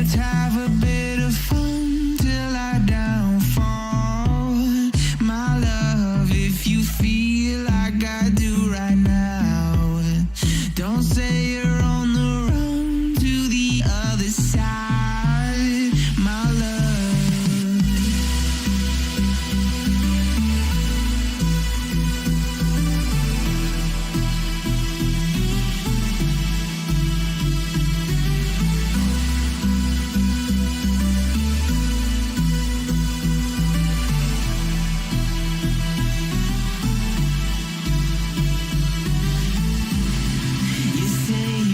Let's have a bit of fun till I downfall. My love, if you feel like I do right now, don't say you're on the run to the other side, my love. You say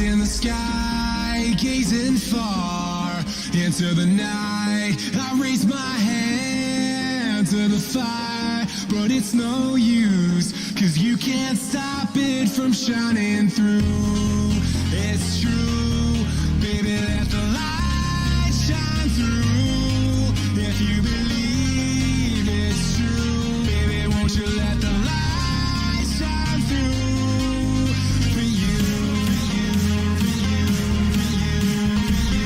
in the sky, gazing far into the night. I raise my hand to the fire, but it's no use, 'cause you can't stop it from shining through. It's true, baby, let the light shine through. If you believe it's true, baby, won't you let the light shine through for you, for you, for you, for you,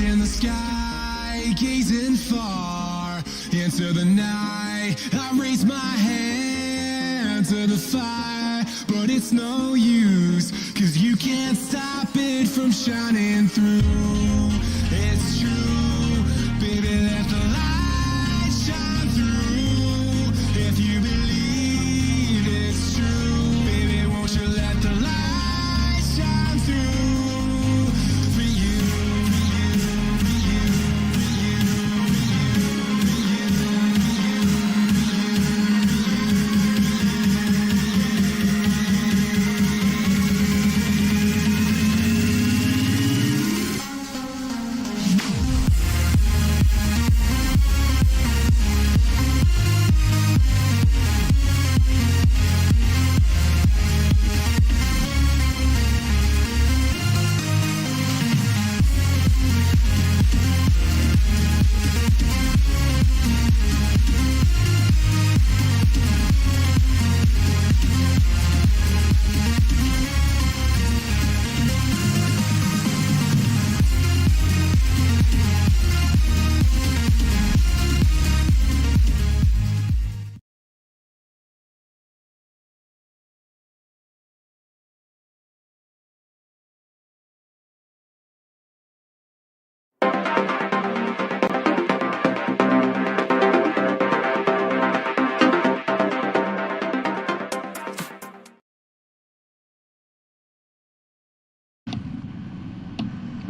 in the sky, gazing far into the night. I raise my hand to the fire, but it's no use, 'cause you can't stop it from shining through. It's true, baby, let the light shine through. If you believe it's true, baby, won't you let the light shine through for you, for you, for you, for you, for you,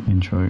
Intro.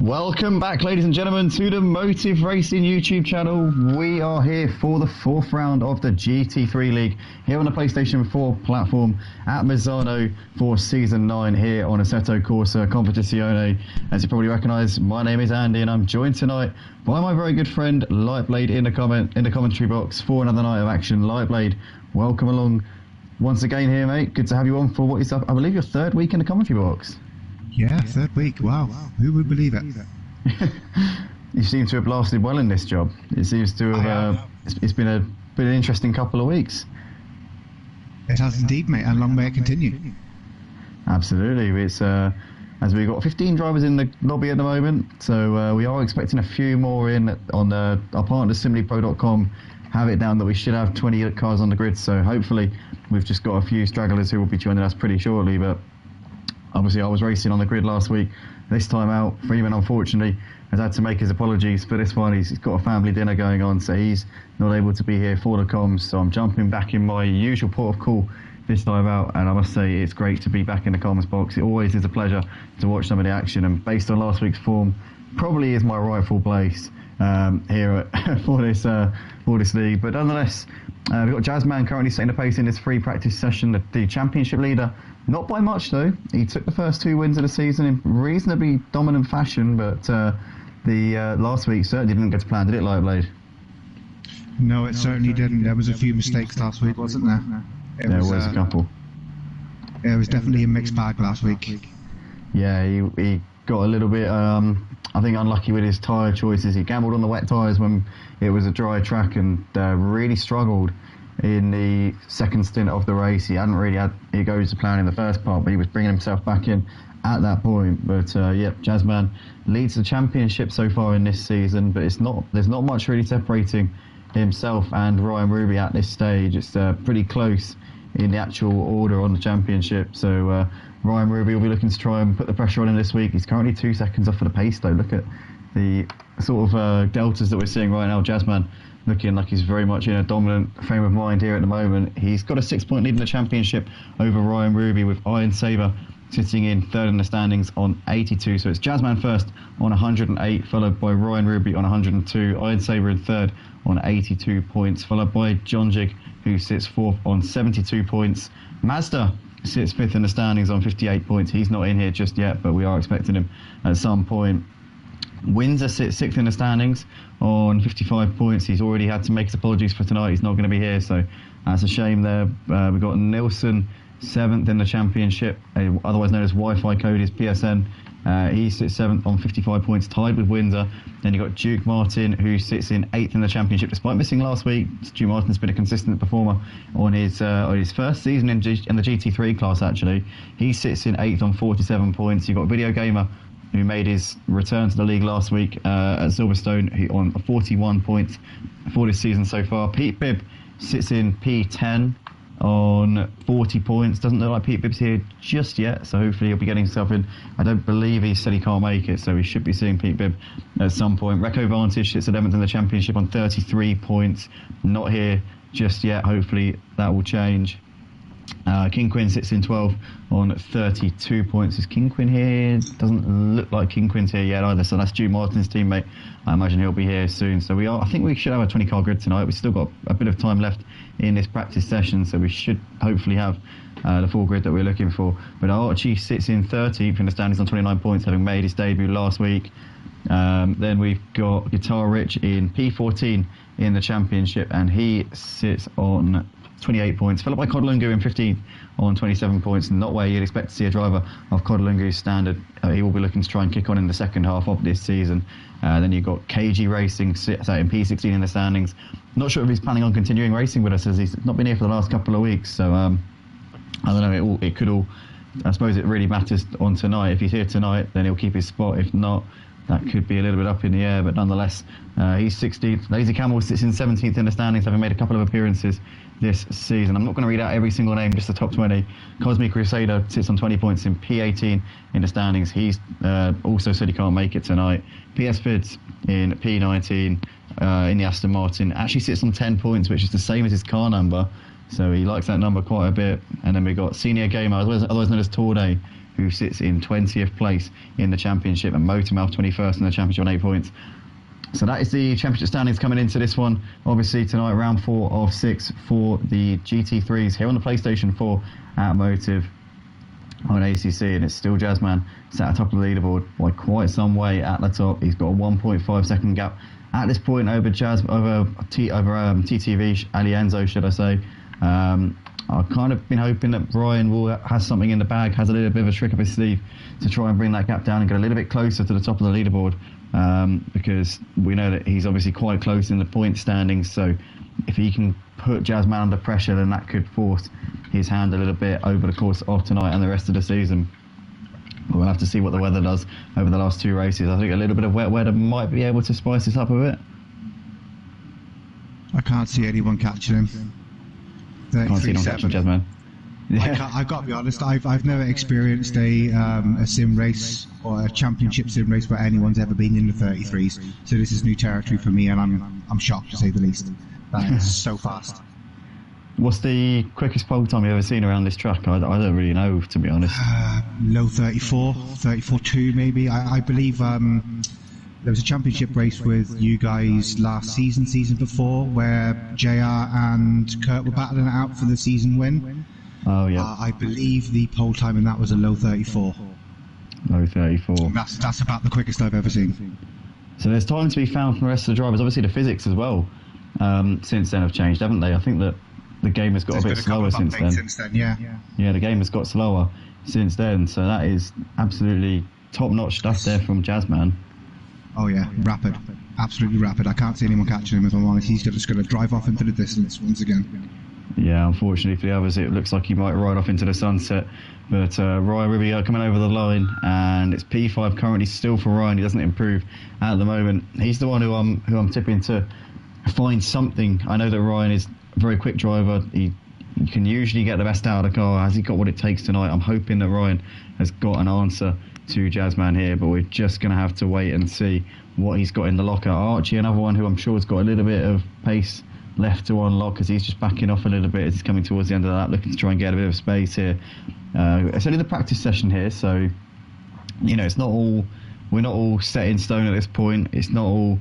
Welcome back, ladies and gentlemen, to the Motive Racing YouTube channel. We are here for the 4th round of the GT3 League here on the PlayStation 4 platform at Misano for Season 9 here on Assetto Corsa Competizione. As you probably recognise, my name is Andy and I'm joined tonight by my very good friend Lightblade in the commentary box for another night of action. Lightblade, welcome along once again here, mate. Good to have you on for what is, I believe, your 3rd week in the commentary box. Yeah, 3rd week. Wow. Who would believe it? You seem to have lasted well in this job. It seems to have. It's been an interesting couple of weeks. It has indeed, mate, and long may it continue. Absolutely. It's as we've got 15 drivers in the lobby at the moment. So we are expecting a few more in on our partner SimilyPro.com. Have it down that we should have 20 cars on the grid. So hopefully we've just got a few stragglers who will be joining us pretty shortly. But obviously I was racing on the grid last week. This time out, Freeman unfortunately has had to make his apologies for this one. He's got a family dinner going on, so he's not able to be here for the comms. So I'm jumping back in my usual port of call this time out, and I must say it's great to be back in the comms box. It always is a pleasure to watch some of the action, and based on last week's form, probably is my rightful place here for this league. But nonetheless, we've got Jazzman currently setting the pace in this free practice session. The championship leader, not by much though. He took the first 2 wins of the season in reasonably dominant fashion, but the last week certainly didn't go to plan, did it, Lightblade? No, it certainly didn't. There was a few mistakes last week, wasn't there? There was a couple. It was definitely a mixed bag last week. Yeah, he got a little bit, I think, unlucky with his tyre choices. He gambled on the wet tyres when it was a dry track and really struggled in the second stint of the race. He hadn't really had it goes to plan in the first part, but he was bringing himself back in at that point. But yeah, Jazzman leads the championship so far in this season, but there's not much really separating himself and Ryan Ruby at this stage. It's pretty close in the actual order on the championship. So Ryan Ruby will be looking to try and put the pressure on him this week. He's currently 2 seconds off for the pace though. Look at the sort of deltas that we're seeing right now. Jazzman looking like he's very much in a dominant frame of mind here at the moment. He's got a 6-point lead in the championship over Ryan Ruby, with Iron Saber sitting in third in the standings on 82. So it's Jazzman first on 108, followed by Ryan Ruby on 102, Iron Saber in third on 82 points, followed by John Jig, who sits fourth on 72 points. Mazda sits fifth in the standings on 58 points. He's not in here just yet, but we are expecting him at some point. Windsor sits sixth in the standings on 55 points. He's already had to make his apologies for tonight. He's not going to be here, so that's a shame there. We've got Nilsson seventh in the championship, otherwise known as Wi-Fi code is PSN. He sits seventh on 55 points, tied with Windsor. Then you've got Duke Martin, who sits in eighth in the championship, despite missing last week. Duke Martin's been a consistent performer on his first season in the GT3 class, actually. He sits in eighth on 47 points. You've got Video Gamer, who made his return to the league last week at Silverstone, who on 41 points for this season so far. Pete Bibb sits in P10 on 40 points. Doesn't look like Pete Bibb's here just yet, so hopefully he'll be getting himself in. I don't believe he said he can't make it, so we should be seeing Pete Bibb at some point. Reco Vantage sits 11th in the championship on 33 points. Not here just yet. Hopefully that will change. King Quinn sits in 12th on 32 points. Is King Quinn here? Doesn't look like King Quinn's here yet either, so that's Duke Martin's teammate. I imagine he'll be here soon. So I think we should have a 20 car grid tonight. We've still got a bit of time left in this practice session, so we should hopefully have the full grid that we're looking for. But Archie sits in 13th in the standings on 29 points, having made his debut last week. Then we've got Guitar Rich in P14 in the championship, and he sits on 28 points, followed by Kodalungu in 15th on 27 points. Not where you'd expect to see a driver of Kodalungu's standard. He will be looking to try and kick on in the second half of this season. Then you've got KG Racing sits out in P16 in the standings. Not sure if he's planning on continuing racing with us, as he's not been here for the last couple of weeks. So I don't know, it could all, I suppose it really matters on tonight. If he's here tonight, then he'll keep his spot. If not, that could be a little bit up in the air, but nonetheless, he's 16th. Lazy Camel sits in 17th in the standings, having made a couple of appearances this season. I'm not going to read out every single name, just the top 20. Cosmic Crusader sits on 20 points in P18 in the standings. He's also said he can't make it tonight. PS Fids in P19 in the Aston Martin actually sits on 10 points, which is the same as his car number, so he likes that number quite a bit. And then we've got Senior Gamer, otherwise known as Torday, who sits in 20th place in the championship, and Motormouth 21st in the championship on 8 points. So that is the championship standings coming into this one. Obviously tonight, round 4 of 6 for the GT3s here on the PlayStation 4 at Motive on ACC, and it's still Jazzman sat atop of the leaderboard by quite some way at the top. He's got a 1.5 second gap at this point over TTV Alienzo, should I say. I've kind of been hoping that Brian has something in the bag, has a little bit of a trick up his sleeve to try and bring that gap down and get a little bit closer to the top of the leaderboard, because we know that he's obviously quite close in the point standings. So if he can put Jazzman under pressure, then that could force his hand a little bit over the course of tonight and the rest of the season. We'll have to see what the weather does over the last 2 races. I think a little bit of wet weather might be able to spice this up a bit. I can't see anyone catching him. Can't see anyone catching Jasmine. Yeah. I got to be honest, I've never experienced a sim race or a championship sim race where anyone's ever been in the 33s. So this is new territory for me, and I'm shocked to say the least. That is so fast. What's the quickest pole time you've ever seen around this track? I don't really know, to be honest. Low 34.2 maybe. I believe there was a championship race with you guys last season before, where JR and Kurt were battling it out for the season win. Oh yeah. I believe the pole time in that was a low 34. Low 34. That's about the quickest I've ever seen. So there's time to be found from the rest of the drivers. Obviously the physics as well, since then have changed, haven't they? I think that the game has got a bit slower since then. Yeah, the game has got slower since then. So that is absolutely top-notch stuff there from Jazzman. Oh yeah, rapid. Absolutely rapid. I can't see anyone catching him, if I'm honest. He's just going to drive off into the distance once again. Yeah, unfortunately for the others, it looks like he might ride off into the sunset. But Ryan Riviere coming over the line, and it's P5 currently still for Ryan. He doesn't improve at the moment. He's the one who I'm tipping to find something. I know that Ryan is a very quick driver. He can usually get the best out of the car. Has he got what it takes tonight? I'm hoping that Ryan has got an answer to Jazzman here, but we're just going to have to wait and see what he's got in the locker. Archie, another one who I'm sure has got a little bit of pace left to unlock, because he's just backing off a little bit as he's coming towards the end of that, looking to try and get a bit of space here. It's only the practice session here, so it's not all, we're not all set in stone at this point. It's not all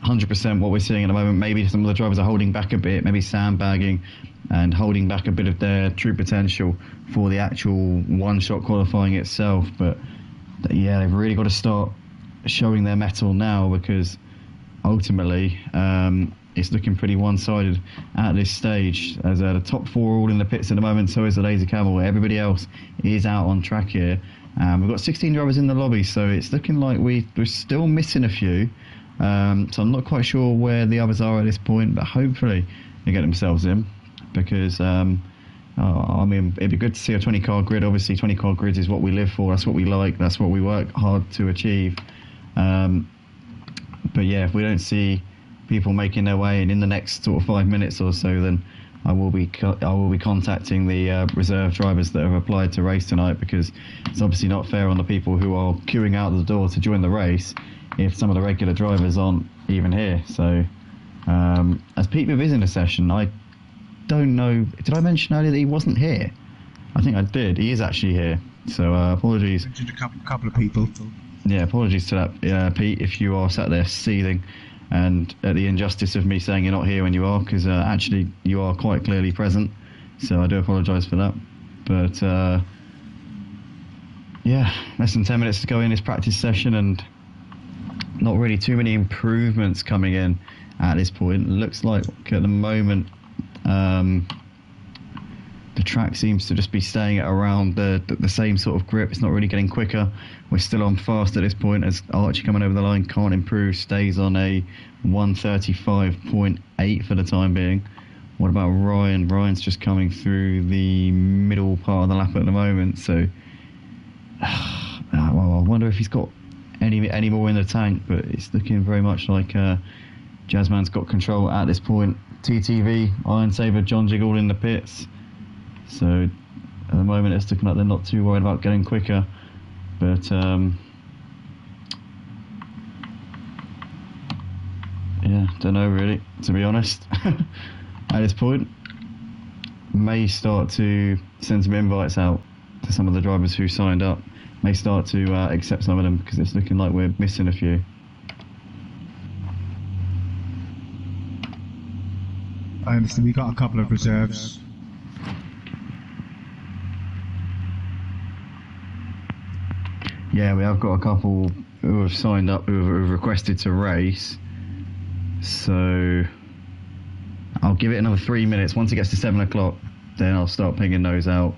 100% what we're seeing at the moment. Maybe some of the drivers are holding back a bit, maybe sandbagging and holding back a bit of their true potential for the actual one-shot qualifying itself. But yeah, they've really got to start showing their mettle now, because ultimately it's looking pretty one-sided at this stage, as the top 4 are all in the pits at the moment. So is the Laser Camel. Everybody else is out on track here. We've got 16 drivers in the lobby, so it's looking like we're still missing a few. So I'm not quite sure where the others are at this point, but hopefully they get themselves in, because I mean, it'd be good to see a 20-car grid. Obviously 20-car grids is what we live for, that's what we like, that's what we work hard to achieve. But yeah, if we don't see people making their way in the next sort of 5 minutes or so, then I will be contacting the reserve drivers that have applied to race tonight, because it's obviously not fair on the people who are queuing out the door to join the race if some of the regular drivers aren't even here. So as Pete is in the session, I don't know, did I mention earlier that he wasn't here? I think I did. He is actually here, so apologies. Mentioned a couple of people. Yeah, apologies to that, Pete, if you are sat there seething and at the injustice of me saying you're not here when you are, because actually you are quite clearly present, so I do apologise for that. But yeah, less than 10 minutes to go in this practice session, and not really too many improvements coming in at this point. It looks like at the moment the track seems to just be staying at around the same sort of grip. It's not really getting quicker. We're still on fast at this point, as Archie coming over the line can't improve, stays on a 1:35.8 for the time being. What about Ryan? Ryan's just coming through the middle part of the lap at the moment, so well, I wonder if he's got any more in the tank, but it's looking very much like Jazzman's got control at this point. TTV, Iron Saver, John Jig all in the pits, so at the moment it's looking like they're not too worried about getting quicker, but yeah, don't know really, to be honest. At this point, may start to send some invites out to some of the drivers who signed up. May start to accept some of them, because it's looking like we're missing a few. I understand we got a couple of reserves. Yeah, we have got a couple who have signed up, who have requested to race. So I'll give it another 3 minutes. Once it gets to 7 o'clock, then I'll start pinging those out.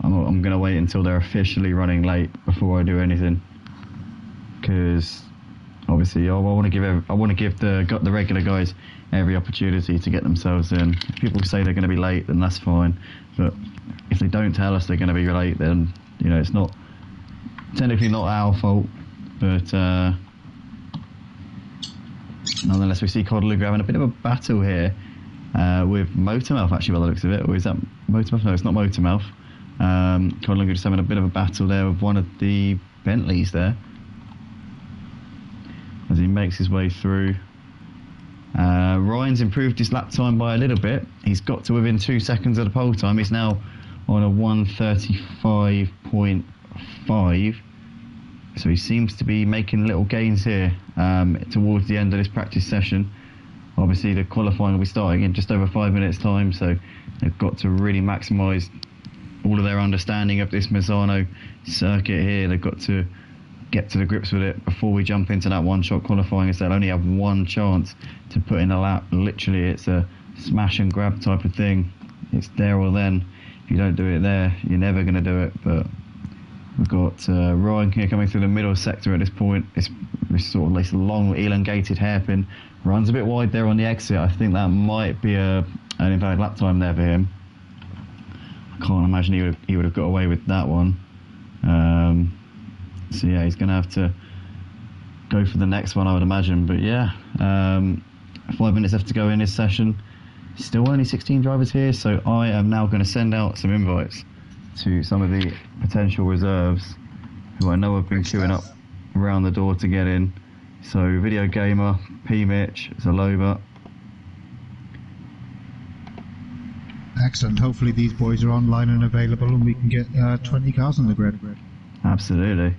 I'm going to wait until they're officially running late before I do anything, because obviously I want to give the regular guys every opportunity to get themselves in. If people say they're going to be late, then that's fine, but if they don't tell us they're going to be late, then it's not technically not our fault, but nonetheless, we see Codluga having a bit of a battle here with Motormouth, actually, by the looks of it. Or is that Motormouth? No, it's not Motormouth. Codluga just having a bit of a battle there with one of the Bentleys there as he makes his way through. Ryan's improved his lap time by a little bit. He's got to within 2 seconds of the pole time. He's now on a 1:35.5. So he seems to be making little gains here towards the end of this practice session. Obviously the qualifying will be starting in just over 5 minutes time, so they've got to really maximise all of their understanding of this Misano circuit here. They've got to get to the grips with it before we jump into that one-shot qualifying, as they'll only have one chance to put in a lap. Literally, it's a smash and grab type of thing. It's there or then. If you don't do it there, you're never going to do it. But we've got Ryan here coming through the middle sector at this point. It's sort of this long, elongated hairpin. Runs a bit wide there on the exit. I think that might be an invalid lap time there for him. I can't imagine he would have got away with that one. So yeah, he's going to have to go for the next one, I would imagine. But yeah, 5 minutes left to go in this session. Still only 16 drivers here, so I am now going to send out some invites to some of the potential reserves who I know have been queuing up around the door to get in. So Video Gamer, P Mitch, Zaloba. Excellent. Hopefully these boys are online and available and we can get 20 cars on the grid. Absolutely.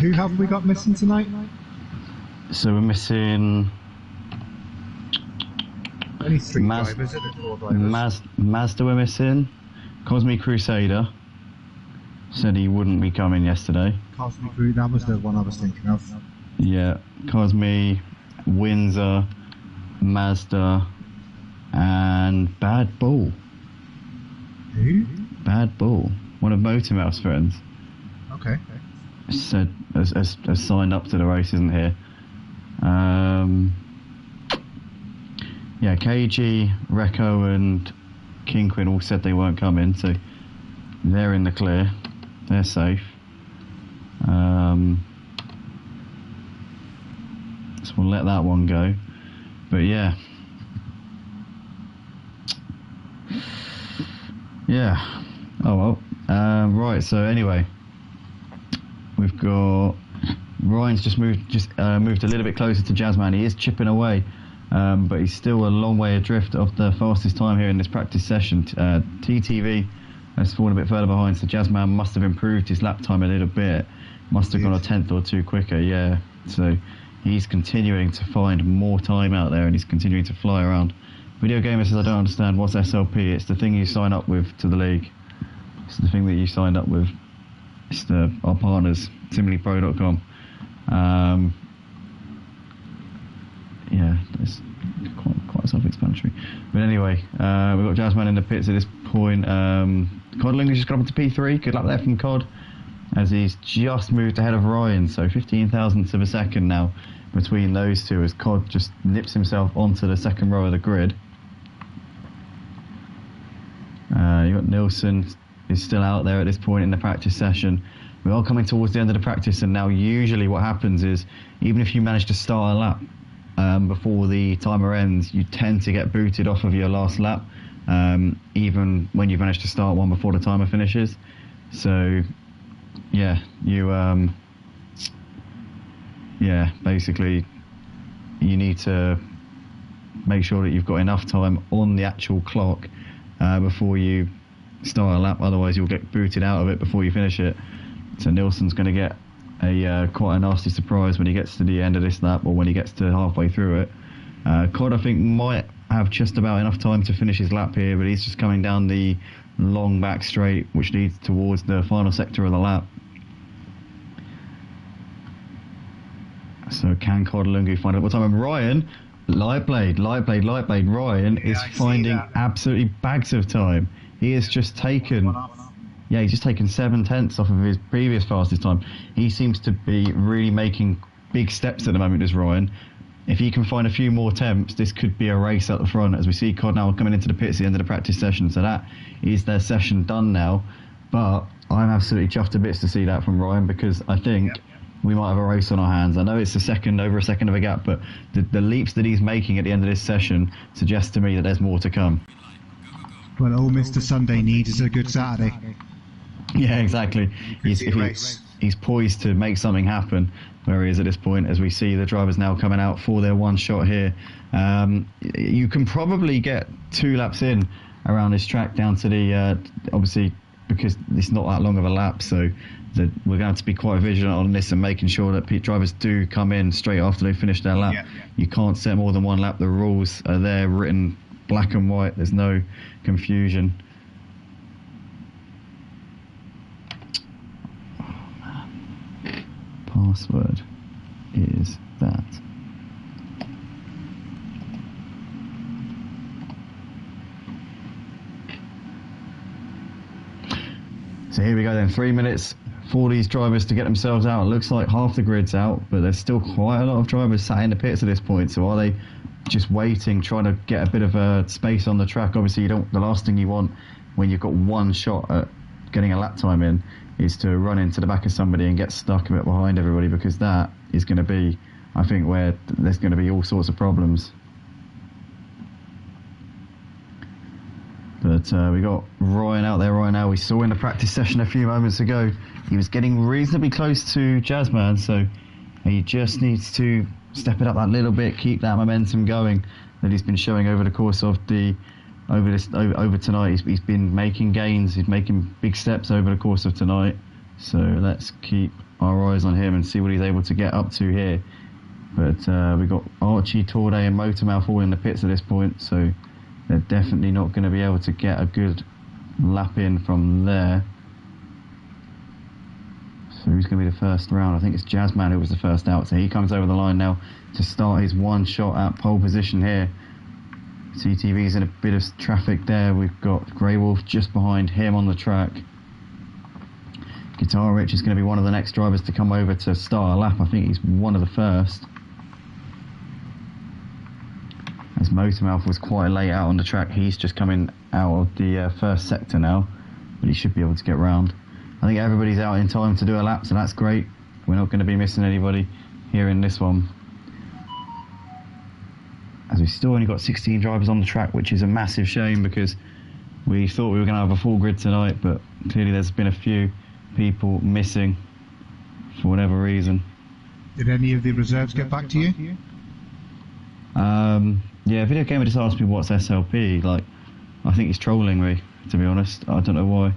Who have we got missing tonight? So we're missing Only three drivers, isn't it? 4 drivers. Mazda we're missing. Cosmic Crusader said he wouldn't be coming yesterday. Cosmic Crew, that was the one I was thinking of. Yeah, Cosmi, Windsor, Mazda, and Bad Bull. Who? Bad Bull, one of Motormouth's friends. Okay. Said has signed up to the race, isn't here. Yeah, KG, Recco, and Kingquin all said they weren't coming, so they're in the clear. They're safe. So we'll let that one go. But yeah. Yeah. Oh well. Right, so anyway. We've got Ryan's just moved a little bit closer to Jazzman. He is chipping away, but he's still a long way adrift of the fastest time here in this practice session. TTV has fallen a bit further behind, so Jazzman must have improved his lap time a little bit. Must have gone a tenth or two quicker, yeah. So he's continuing to find more time out there, and he's continuing to fly around. Video Gamer says, I don't understand, what's SLP? It's the thing you sign up with to the league. It's the thing that you signed up with. It's our partners, SimilyPro.com. Yeah, it's quite self-explanatory. But anyway, we've got Jazzman in the pits at this point. Codling has just got up to P3. Good luck there from Cod, as he's just moved ahead of Ryan. So 15 thousandths of a second now between those two, as Cod just nips himself onto the second row of the grid. You've got Nilsson is still out there at this point in the practice session. We are coming towards the end of the practice, and now usually what happens is, even if you manage to start a lap before the timer ends, you tend to get booted off of your last lap, even when you've managed to start one before the timer finishes. So, yeah, basically, you need to make sure that you've got enough time on the actual clock before you start a lap, otherwise you'll get booted out of it before you finish it. So Nilsson's going to get quite a nasty surprise when he gets to the end of this lap, or when he gets to halfway through it. Cod, I think, might have just about enough time to finish his lap here, but he's just coming down the long back straight which leads towards the final sector of the lap. So can Cod Lungu find out what time? And Ryan, light blade. Ryan is finding absolutely bags of time. He has just taken, he's just taken 7/10 off of his previous fastest time. He seems to be really making big steps at the moment, does Ryan. If he can find a few more attempts, this could be a race at the front, as we see Cod now coming into the pits at the end of the practice session. So that is their session done now. But I'm absolutely chuffed to bits to see that from Ryan, because I think we might have a race on our hands. I know it's over a second of a gap, but the leaps that he's making at the end of this session suggest to me that there's more to come. Well, all Mr. Sunday needs is a good Saturday. Yeah, exactly. He's poised to make something happen where he is at this point, as we see the drivers now coming out for their one shot here. You can probably get 2 laps in around this track down to the, obviously, because it's not that long of a lap, so we're going to have to be quite vigilant on this and making sure that drivers do come in straight after they finish their lap. Yeah. You can't set more than 1 lap. The rules are there, written black and white. There's no confusion. Password is that. So here we go then, 3 minutes for these drivers to get themselves out. It looks like half the grid's out, but there's still quite a lot of drivers sat in the pits at this point. So are they just waiting, trying to get a bit of space on the track? Obviously, the last thing you want when you've got one shot at getting a lap time in is to run into the back of somebody and get stuck a bit behind everybody, because that is going to be, I think, where there's going to be all sorts of problems. But we got Ryan out there right now. We saw in the practice session a few moments ago, he was getting reasonably close to Jazzman, so he just needs to step it up that little bit, keep that momentum going that he's been showing over the course of over tonight. He's been making gains, he's making big steps over the course of tonight. So let's keep our eyes on him and see what he's able to get up to here. But we've got Archie, Torday and Motormouth all in the pits at this point, so they're definitely not going to be able to get a good lap in from there. So who's going to be the first round? I think it's Jazzman who was the first out. So he comes over the line now to start his one shot at pole position here. CTV's in a bit of traffic there. We've got Grey Wolf just behind him on the track. Guitar Rich is going to be one of the next drivers to come over to start a lap. I think he's one of the first. As Motormouth was quite late out on the track, he's just coming out of the first sector now, but he should be able to get round. I think everybody's out in time to do a lap, so that's great. We're not going to be missing anybody here in this one, as we've still only got 16 drivers on the track, which is a massive shame, because we thought we were going to have a full grid tonight, but clearly there's been a few people missing for whatever reason. Did any of the reserves get back to you? Yeah, Video Gamer just asked me what's SLP. Like, I think he's trolling me, to be honest. I don't know why.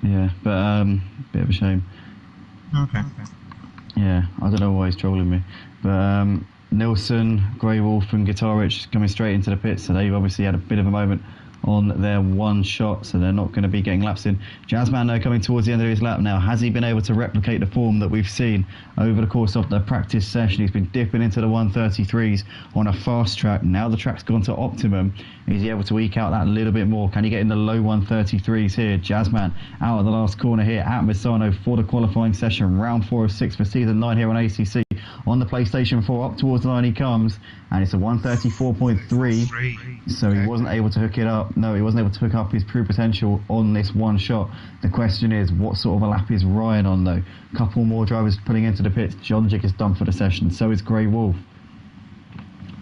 Yeah, but bit of a shame. Okay. Yeah, I don't know why he's trolling me. But Nilsson, Grey Wolf and Guitar Rich coming straight into the pits, so they've obviously had a bit of a moment on their one shot, so they're not going to be getting laps in. Jazzman now coming towards the end of his lap now. Has he been able to replicate the form that we've seen over the course of the practice session? He's been dipping into the 133s on a fast track. Now the track's gone to optimum. Is he able to eke out that little bit more? Can he get in the low 133s here? Jazzman out of the last corner here at Misano for the qualifying session. Round 4 of 6 for season 9 here on ACC. on the PlayStation 4. Up towards the line he comes, and it's a 134.3. So he wasn't able to hook it up. No, he wasn't able to hook up his true potential on this one shot. The question is, what sort of a lap is Ryan on though? Couple more drivers pulling into the pits. John Jig is done for the session. So is Grey Wolf.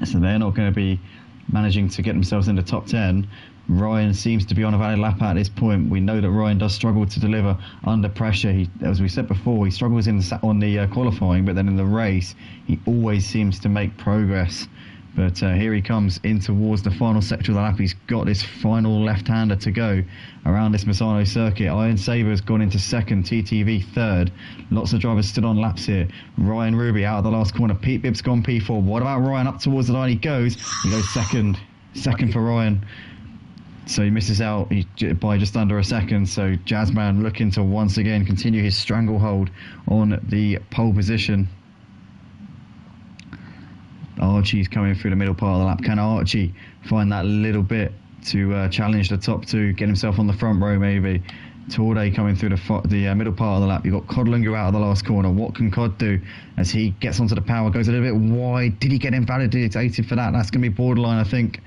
So they're not going to be managing to get themselves in the top 10. Ryan seems to be on a valid lap at this point. We know that Ryan does struggle to deliver under pressure. He, as we said before, he struggles on the qualifying, but then in the race, he always seems to make progress. But here he comes in towards the final sector of the lap. He's got this final left-hander to go around this Misano circuit. Iron Saber's gone into second, TTV third. Lots of drivers stood on laps here. Ryan Ruby out of the last corner. Pete Bibb's gone P4. What about Ryan? Up towards the line he goes. He goes second. Second for Ryan. So he misses out by just under a second. So Jazzman looking to once again continue his stranglehold on the pole position. Archie's coming through the middle part of the lap. Can Archie find that little bit to challenge the top two, get himself on the front row maybe? Torde coming through the middle part of the lap. You've got Codlungu out of the last corner. What can Cod do as he gets onto the power, goes a little bit wide? Did he get invalidated for that? That's going to be borderline, I think.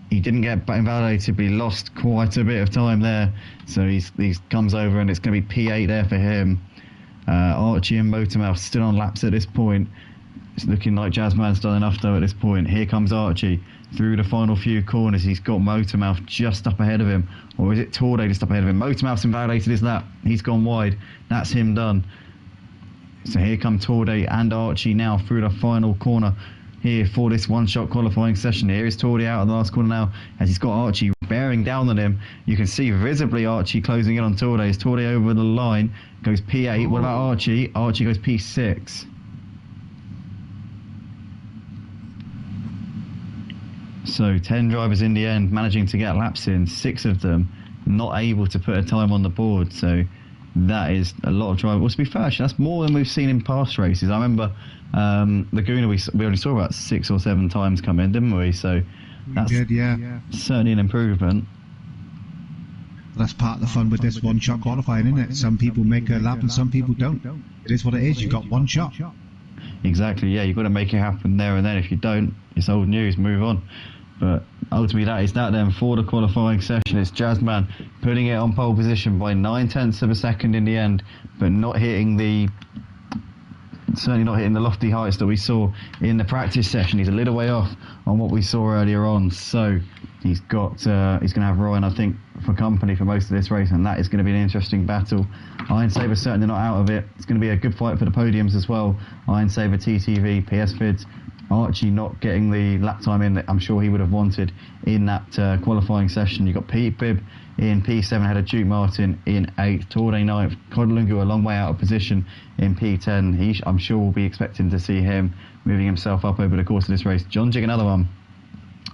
He didn't get invalidated, but he lost quite a bit of time there. So he comes over, and it's going to be P8 there for him. Archie and Motormouth still on laps at this point. It's looking like Jazzman's done enough though at this point. Here comes Archie through the final few corners. He's got Motormouth just up ahead of him. Or is it Torde just up ahead of him? Motormouth's invalidated his lap. He's gone wide. That's him done. So here come Torde and Archie now through the final corner here for this one-shot qualifying session. Here is Torde out of the last corner now as he's got Archie bearing down on him. You can see visibly Archie closing in on Torde. As Torde over the line goes P8. What about Archie? Archie goes P6. So 10 drivers in the end managing to get laps in, 6 of them not able to put a time on the board. So that is a lot of drivers. Well, to be fair, actually, that's more than we've seen in past races. I remember Laguna, we only saw about 6 or 7 times come in, didn't we? So that's certainly an improvement. That's part of the fun with this one-shot qualifying, isn't it? Some people make a lap and some people don't. It is what it is. You've got one shot. Exactly, yeah. You've got to make it happen there and then. If you don't, it's old news. Move on. But ultimately, that is that then for the qualifying session. It's Jazzman putting it on pole position by 9/10 of a second in the end, but certainly not hitting the lofty heights that we saw in the practice session. He's a little way off on what we saw earlier on. So he's going to have Ryan, I think, for company for most of this race, and that is going to be an interesting battle. Iron Saber certainly not out of it. It's going to be a good fight for the podiums as well. Iron Saber, TTV, PS Fids. Archie not getting the lap time in that I'm sure he would have wanted in that qualifying session. You've got Pete Bibb in P7 ahead of Duke Martin in 8th. Torde 9th. Codlungu a long way out of position in P10. I'm sure we'll be expecting to see him moving himself up over the course of this race. John Jig, another one.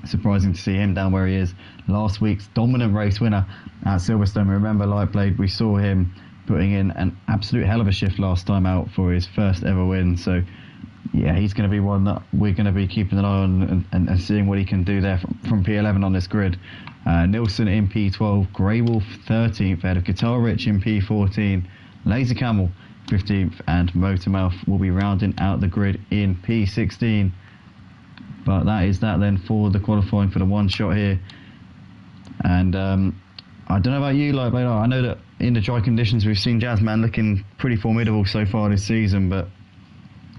Surprising to see him down where he is. Last week's dominant race winner at Silverstone. Remember Lightblade, we saw him putting in an absolute hell of a shift last time out for his first ever win. So yeah, he's going to be one that we're going to be keeping an eye on and seeing what he can do there from P11 on this grid. Nilsson in P12, Grey Wolf 13th, ahead of Guitar Rich in P14, Laser Camel 15th, and Motormouth will be rounding out the grid in P16. But that is that then for the qualifying for the one shot here. And I don't know about you, like, I know that in the dry conditions we've seen Jazzman looking pretty formidable so far this season, but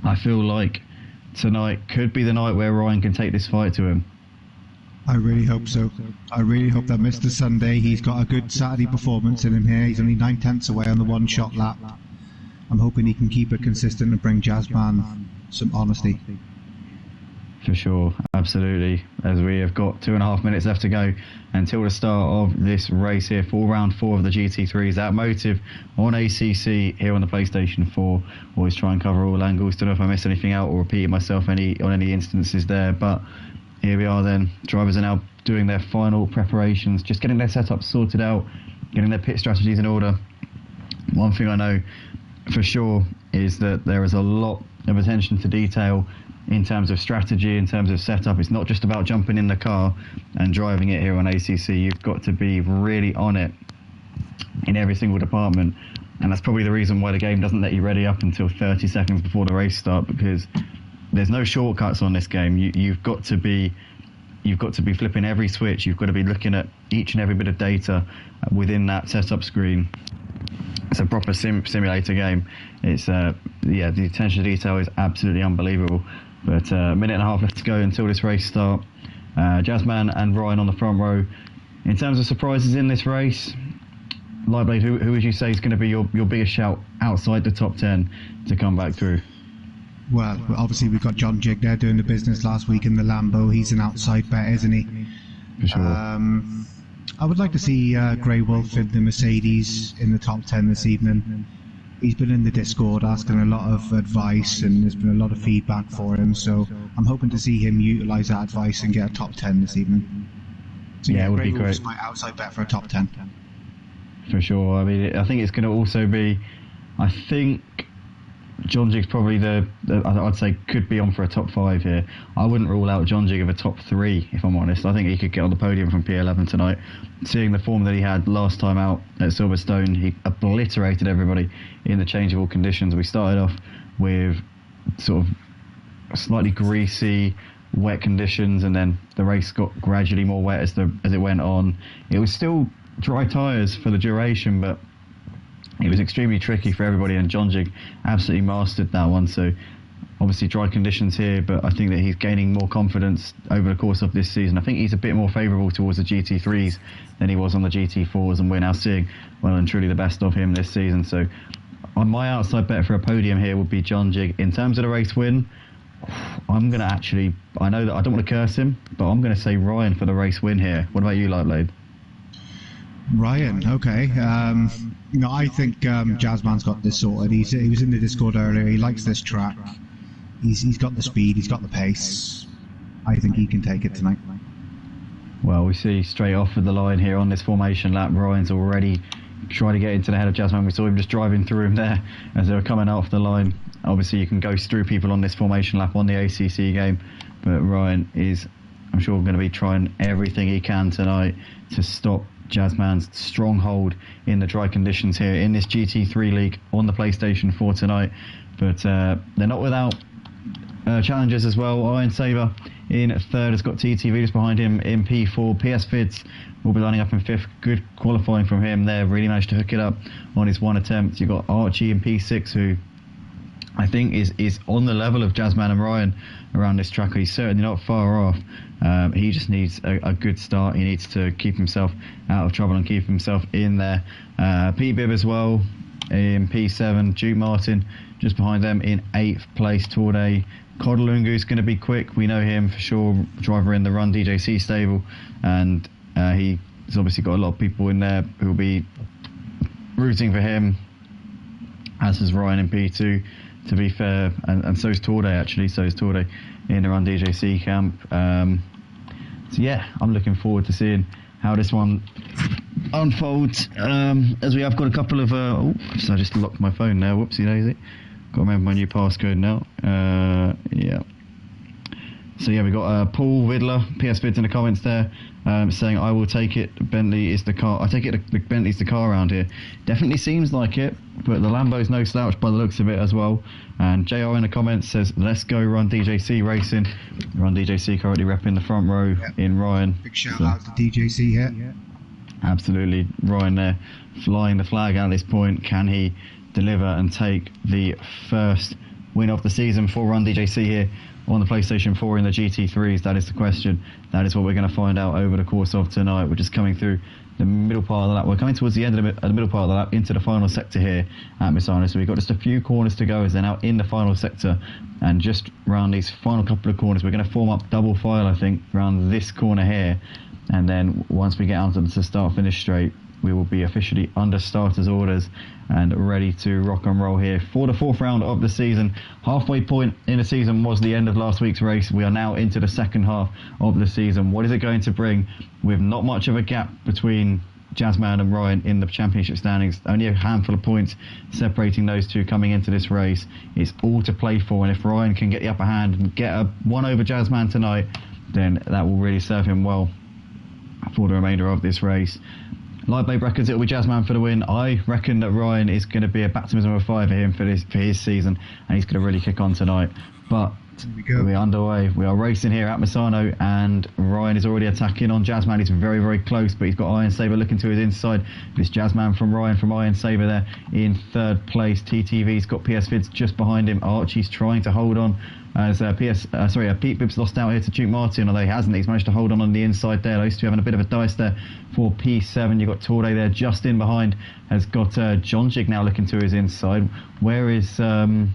I feel like tonight could be the night where Ryan can take this fight to him. I really hope so. I really hope that Mr. Sunday, he's got a good Saturday performance in him here. He's only 9/10 away on the one-shot lap. I'm hoping he can keep it consistent and bring Jazzman some honesty. For sure, absolutely. As we have got 2.5 minutes left to go until the start of this race here for round 4 of the GT3s. That Motive on ACC here on the PlayStation 4. Always try and cover all angles. Don't know if I missed anything out or repeated myself on any instances there, but here we are then. Drivers are now doing their final preparations, just getting their setup sorted out, getting their pit strategies in order. One thing I know for sure is that there is a lot of attention to detail in terms of strategy, in terms of setup. It's not just about jumping in the car and driving it here on ACC. You've got to be really on it in every single department. and that's probably the reason why the game doesn't let you ready up until 30 seconds before the race start, because there's no shortcuts on this game. You've got to be flipping every switch. You've got to be looking at each and every bit of data within that setup screen. It's a proper simulator game. It's the attention to detail is absolutely unbelievable. But a minute and a half left to go until this race start. Jazzman and Ryan on the front row. In terms of surprises in this race, Lightblade, who would you say is going to be your biggest shout outside the top 10 to come back through? Well, obviously we've got John Jig there doing the business last week in the Lambo. He's an outside bet, isn't he? For sure. I would like to see Grey Wolf in the Mercedes in the top 10 this evening. He's been in the Discord asking a lot of advice, and there's been a lot of feedback for him, so I'm hoping to see him utilise that advice and get a top 10 this evening. So yeah, it would Grey be Wolf's great. my outside bet for a top 10. For sure. I mean, I think it's going to also be, I think John Jig's probably I'd say could be on for a top 5 here. I wouldn't rule out John Jig of a top 3, if I'm honest. I think he could get on the podium from P11 tonight. Seeing the form that he had last time out at Silverstone, he obliterated everybody in the changeable conditions. We started off with sort of slightly greasy, wet conditions, and then the race got gradually more wet as it went on. It was still dry tyres for the duration, but it was extremely tricky for everybody, and John Jig absolutely mastered that one. So obviously dry conditions here, but I think that he's gaining more confidence over the course of this season. I think he's a bit more favourable towards the GT3s than he was on the GT4s, and we're now seeing well and truly the best of him this season. So on my outside bet for a podium here would be John Jig. In terms of the race win, I'm going to actually, I know that I don't want to curse him, but I'm going to say Ryan for the race win here. What about you, Lightblade? Ryan, okay. I think Jazzman's got this sorted. He was in the Discord earlier. He likes this track. He's got the speed. He's got the pace. I think he can take it tonight. Well, we see straight off of the line here on this formation lap, Ryan's already trying to get into the head of Jazzman. We saw him just driving through him there as they were coming off the line. Obviously, you can go through people on this formation lap on the ACC game, but Ryan is, I'm sure, going to be trying everything he can tonight to stop Jazzman's stronghold in the dry conditions here in this GT3 league on the PlayStation 4 tonight. But they're not without challengers as well. Iron Saber in third has got TTV just behind him in P4. PS Fids will be lining up in fifth. Good qualifying from him there. Really managed to hook it up on his one attempt. You've got Archie in P6, who I think is on the level of Jazzman and Ryan around this track. He's certainly not far off. He just needs a good start. He needs to keep himself out of trouble and keep himself in there. P-Bib as well in P7. Duke Martin just behind them in 8th place. Torde Kodalungu's going to be quick. We know him for sure, driver in the Run DJC stable, and he's obviously got a lot of people in there who will be rooting for him, as is Ryan in P2. To be fair, and so is Torde actually. So is Torde in the Run DJC camp. So yeah, I'm looking forward to seeing how this one unfolds. As we have got a couple of. So I just locked my phone now. Whoopsie daisy. Got to remember my new passcode now. Yeah. So yeah, we got Paul Vidler, PS Vids in the comments there, saying I will take it. Bentley is the car. I take it the Bentley's the car around here. Definitely seems like it, but the Lambo's no slouch by the looks of it as well. And JR in the comments says let's go Run DJC racing. Run DJC currently repping the front row in Ryan. Big shout out to DJC here. Yeah. Absolutely, Ryan there flying the flag at this point. Can he deliver and take the first win of the season for Run DJC here on the PlayStation 4 in the GT3s? That is the question. That is what we're going to find out over the course of tonight. We're just coming through the middle part of the lap. We're coming towards the end of the middle part of the lap into the final sector here at Misano. So we've got just a few corners to go as they're now in the final sector. And just around these final couple of corners, we're going to form up double file, I think, around this corner here. And then once we get onto the start-finish straight, we will be officially under starters' orders and ready to rock and roll here for the fourth round of the season. Halfway point in the season was the end of last week's race. We are now into the second half of the season. What is it going to bring with not much of a gap between Jazzman and Ryan in the championship standings? Only a handful of points separating those two coming into this race. It's all to play for, and if Ryan can get the upper hand and get a one over Jazzman tonight, then that will really serve him well for the remainder of this race. Live Blade reckons it'll be Jazzman for the win. I reckon that Ryan is going to be a baptism of fire for him for his season, and he's going to really kick on tonight. But we're underway. We are racing here at Misano, and Ryan is already attacking on Jazzman. He's very, very close, but he's got Iron Saber looking to his inside. This Jazzman from Ryan from Iron Saber there in third place. TTV's got PS Vids just behind him. Archie's trying to hold on as Pete Bibbs lost out here to Duke Martin, although he hasn't. He's managed to hold on the inside there. Those two having a bit of a dice there for P7. You've got Torde there just in behind. Has got John Jig now looking to his inside. Where is... hold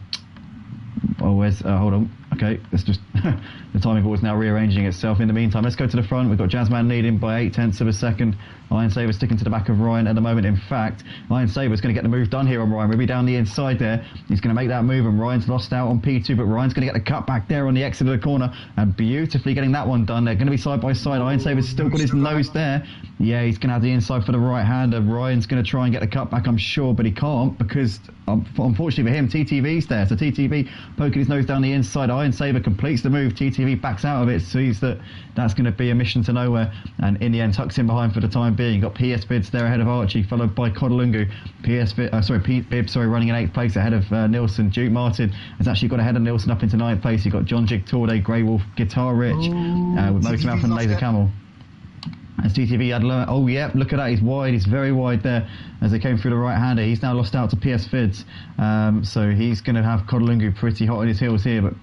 on. Okay, let's just... the timing board is now rearranging itself. In the meantime, let's go to the front. We've got Jazzman leading by 0.8 of a second. Iron Saber sticking to the back of Ryan at the moment. In fact, Iron Saber's going to get the move done here on Ryan. We'll be down the inside there. He's going to make that move, and Ryan's lost out on P2, but Ryan's going to get the cut back there on the exit of the corner, and beautifully getting that one done. They're going to be side by side. Iron Saber's still got his nose there. Yeah, he's going to have the inside for the right-hander. Ryan's going to try and get the cut back, I'm sure, but he can't because, unfortunately for him, TTV's there. So TTV poking his nose down the inside. Iron Saber completes the move. TTV backs out of it, sees that's going to be a mission to nowhere, and in the end tucks in behind for the time being. Got PS Bids there ahead of Archie, followed by Kodalungu. Pete Bibbs running in 8th place ahead of Nilsson. Duke Martin has actually got ahead of Nilsson up into 9th place. You've got John Jig, Torde, Grey Wolf, Guitar Rich with Motormouth and Laser Camel. As TTV had oh yeah, look at that, he's wide, he's very wide there as they came through the right hander. He's now lost out to PS Vids, so he's going to have Kodalungu pretty hot on his heels here, but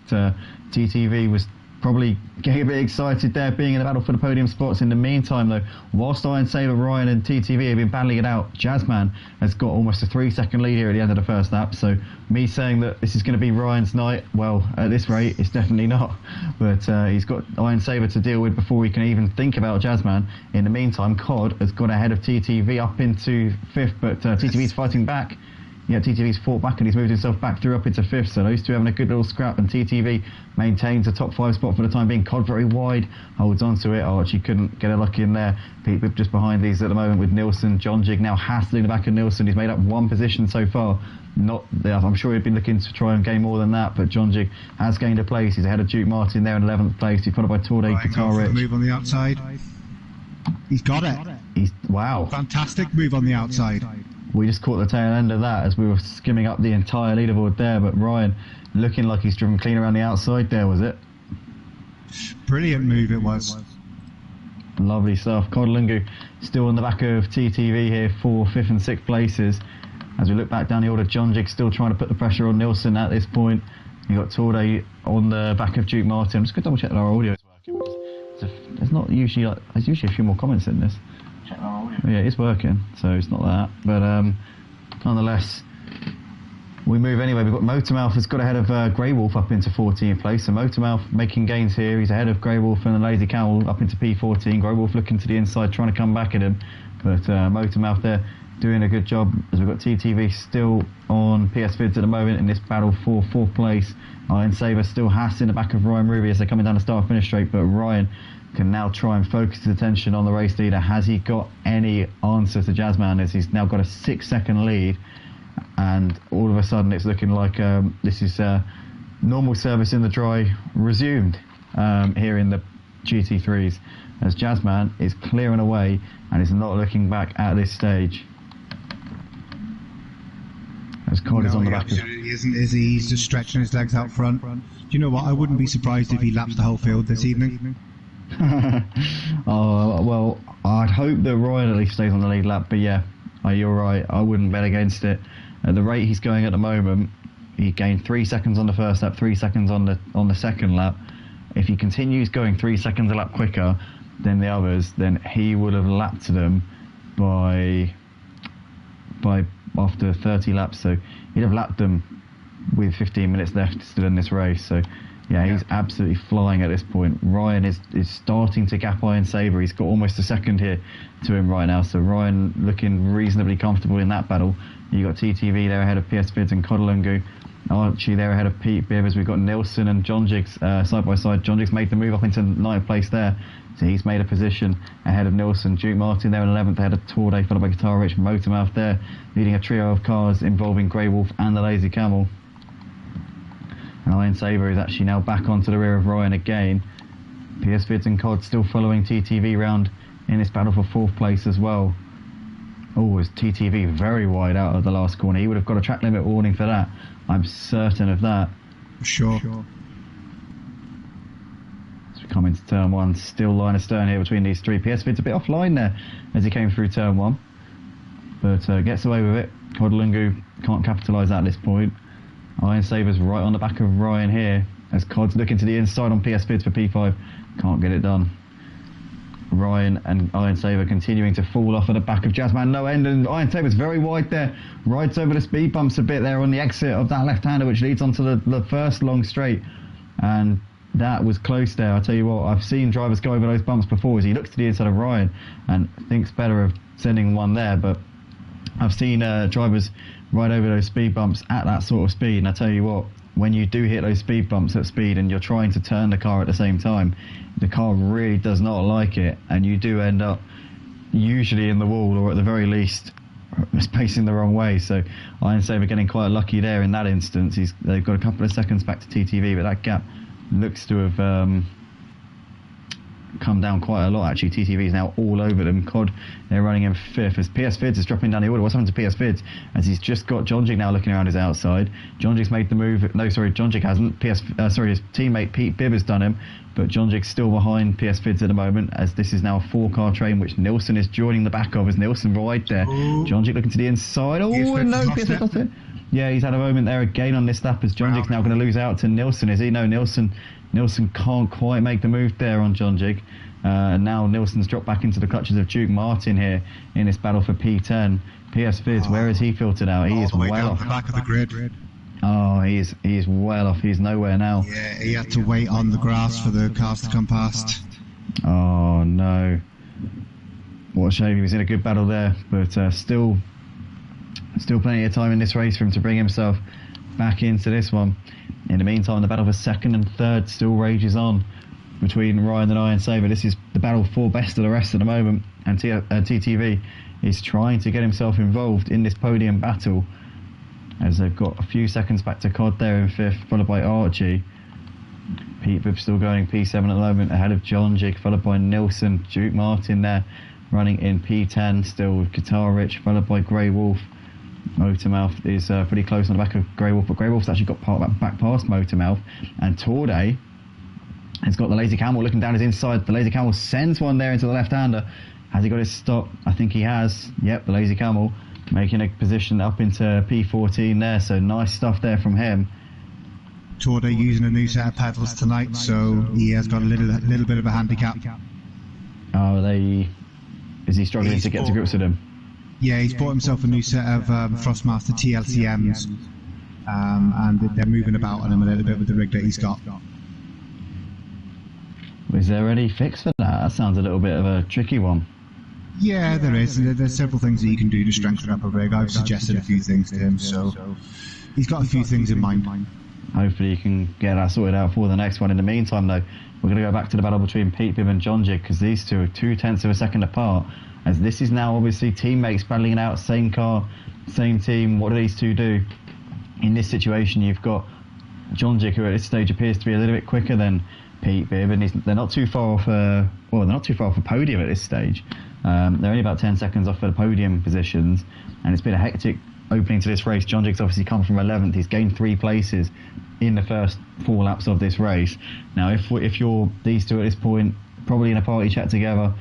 TTV was probably getting a bit excited there, being in the battle for the podium spots. In the meantime though, whilst Iron Saber, Ryan and TTV have been battling it out, Jazzman has got almost a 3-second lead here at the end of the first lap. So me saying that this is going to be Ryan's night, well, at this rate it's definitely not, but he's got Iron Saber to deal with before we can even think about Jazzman. In the meantime, Cod has gone ahead of TTV up into 5th, but TTV's fighting back. Yeah, TTV's fought back and he's moved himself back through up into 5th, so those two having a good little scrap, and TTV maintains a top 5 spot for the time being. Cod very wide, holds on to it. Archie couldn't get a luck in there. Pete Bibb just behind these at the moment with Nilsson. John Jig now hassling the back of Nilsson. He's made up 1 position so far. I'm sure he'd been looking to try and gain more than that, but John Jig has gained a place. He's ahead of Duke Martin there in 11th place. He's followed by Torde, Guitar Rich. Move on the outside. He's got it. Wow. Fantastic move on the outside. We just caught the tail end of that as we were skimming up the entire leaderboard there, but Ryan looking like he's driven clean around the outside there, was it? Brilliant move it was. Lovely stuff. Kodalungu still on the back of TTV here for 5th and 6th places. As we look back down the order, John Jig still trying to put the pressure on Nilsson at this point. You've got Torde on the back of Duke Martin. I'm just going to double check that our audio is working. There's usually a few more comments in this. Yeah, it's working, so it's not that. But nonetheless, we move anyway. We've got Motormouth has got ahead of Grey Wolf up into 14th place. So Motormouth making gains here. He's ahead of Grey Wolf and the Lazy Camel up into P14. Grey Wolf looking to the inside, trying to come back at him. But Motormouth there doing a good job, as we've got TTV still on PS Vids at the moment in this battle for 4th place. Iron Saber still hassling the back of Ryan Ruby as they're coming down the start finish straight, but Ryan can now try and focus his attention on the race leader. Has he got any answer to Jazzman, as he's now got a 6-second lead, and all of a sudden it's looking like this is normal service in the dry resumed here in the GT3s, as Jazzman is clearing away and is not looking back at this stage. As Cod is on the back of... He isn't, is he? He's just stretching his legs out front. Do you know what? I wouldn't be surprised if he laps the whole field this evening. Well, I'd hope that Ryan at least stays on the lead lap, but yeah, you're right, I wouldn't bet against it. At the rate he's going at the moment, he gained 3 seconds on the first lap, 3 seconds on the second lap. If he continues going 3 seconds a lap quicker than the others, then he would have lapped them by after 30 laps, so he'd have lapped them with 15 minutes left still in this race. So yeah, he's absolutely flying at this point. Ryan is starting to gap Iron Saber. He's got almost a second here to him right now. So Ryan looking reasonably comfortable in that battle. You got TTV there ahead of PS Vids and Kodalungu. Archie there ahead of Pete Bibbers. We've got Nilsson and John Jiggs side by side. John Jiggs made the move up into 9th place there. So he's made a position ahead of Nilsson. Duke Martin there in 11th ahead of Torde, followed by Guitar Rich. Motormouth there leading a trio of cars involving Grey Wolf and the Lazy Camel. And Iron Saber is actually now back onto the rear of Ryan again. PS Vids and Cod still following TTV round in this battle for 4th place as well. Oh, was TTV very wide out of the last corner. He would have got a track limit warning for that. I'm certain of that. Sure. As we come into turn 1, still line of stern here between these three. PS4's a bit offline there as he came through turn 1. But gets away with it. Codlungu can't capitalise at this point. Iron Saber's right on the back of Ryan here as Cod's looking to the inside on PS4 for P5. Can't get it done. Ryan and Iron Saber continuing to fall off at the back of Jazzman, no end, and Iron Saber's very wide there, rides over the speed bumps a bit there on the exit of that left-hander, which leads onto the first long straight, and that was close there. I'll tell you what, I've seen drivers go over those bumps before as he looks to the inside of Ryan and thinks better of sending one there, but I've seen drivers ride over those speed bumps at that sort of speed, and I tell you what, when you do hit those speed bumps at speed and you're trying to turn the car at the same time, the car really does not like it, and you do end up usually in the wall, or at the very least spacing the wrong way. So Iron Saber getting quite lucky there in that instance. They've got a couple of seconds back to TTV, but that gap looks to have come down quite a lot actually. TTV is now all over them. COD, they're running in 5th as PS Fids is dropping down the order. What's happened to PS Fids? As he's just got Jonjig now looking around his outside. Jonjig's made the move. No, sorry, Jonjig hasn't. His teammate Pete Bibb has done him, but Jonjig's still behind PS Fids at the moment as this is now a 4-car train which Nilsson is joining the back of as Nilsson right there. Jonjig looking to the inside. Oh, no, PS Fids lost it. Yeah, he's had a moment there again on this lap as Jonjig's now going to lose out to Nilsson, is he? No, Nilsson can't quite make the move there on Jonjig. And now Nilsson's dropped back into the clutches of Duke Martin here in this battle for P10. PS Fizz, where is he filtered out? He is well off. The back of the grid. Oh, he is well off. He's nowhere now. Yeah, he had to wait on the grass for the cars to come past. Oh no. What a shame. He was in a good battle there, but still plenty of time in this race for him to bring himself back into this one. In the meantime, the battle for second and third still rages on between Ryan and Iron Saber. This is the battle for best of the rest at the moment, and TTV is trying to get himself involved in this podium battle as they've got a few seconds back to COD there in 5th, followed by Archie. Pete Bibb still going P7 at the moment, ahead of Jonjig, followed by Nilsson. Duke Martin there running in P10 still with Guitar Rich, followed by Grey Wolf. Motormouth is pretty close on the back of Grey Wolf, but Grey Wolf's actually got back past Motormouth, and Torday has got the Lazy Camel looking down his inside. The Lazy Camel sends one there into the left-hander. Has he got his stop? I think he has. Yep, the Lazy Camel making a position up into P14 there, so nice stuff there from him. Torday using a new set of pedals tonight, so he has got a little bit of a handicap. Oh, is he struggling to get to grips with him? Yeah, he's bought himself a new set of Frostmaster TLCMs, and they're moving about on him a little bit with the rig that he's got. Is there any fix for that? That sounds a little bit of a tricky one. Yeah, there is. There's several things that you can do to strengthen up a rig. I've suggested a few things to him, so he's got a few things in mind. Hopefully you can get that sorted out for the next one. In the meantime, though, we're going to go back to the battle between Pete Bibb and Jonjig, because these two are 0.2 of a second apart, as this is now obviously teammates battling it out, same car, same team. What do these two do? In this situation, you've got Jonjig, who at this stage appears to be a little bit quicker than Pete Bibb, and they're not too far off. They're not too far off a podium at this stage. They're only about 10 seconds off for the podium positions, and it's been a hectic opening to this race. Jonjig's obviously come from 11th. He's gained 3 places in the first 4 laps of this race. Now, if you're these two at this point, probably in a party chat together,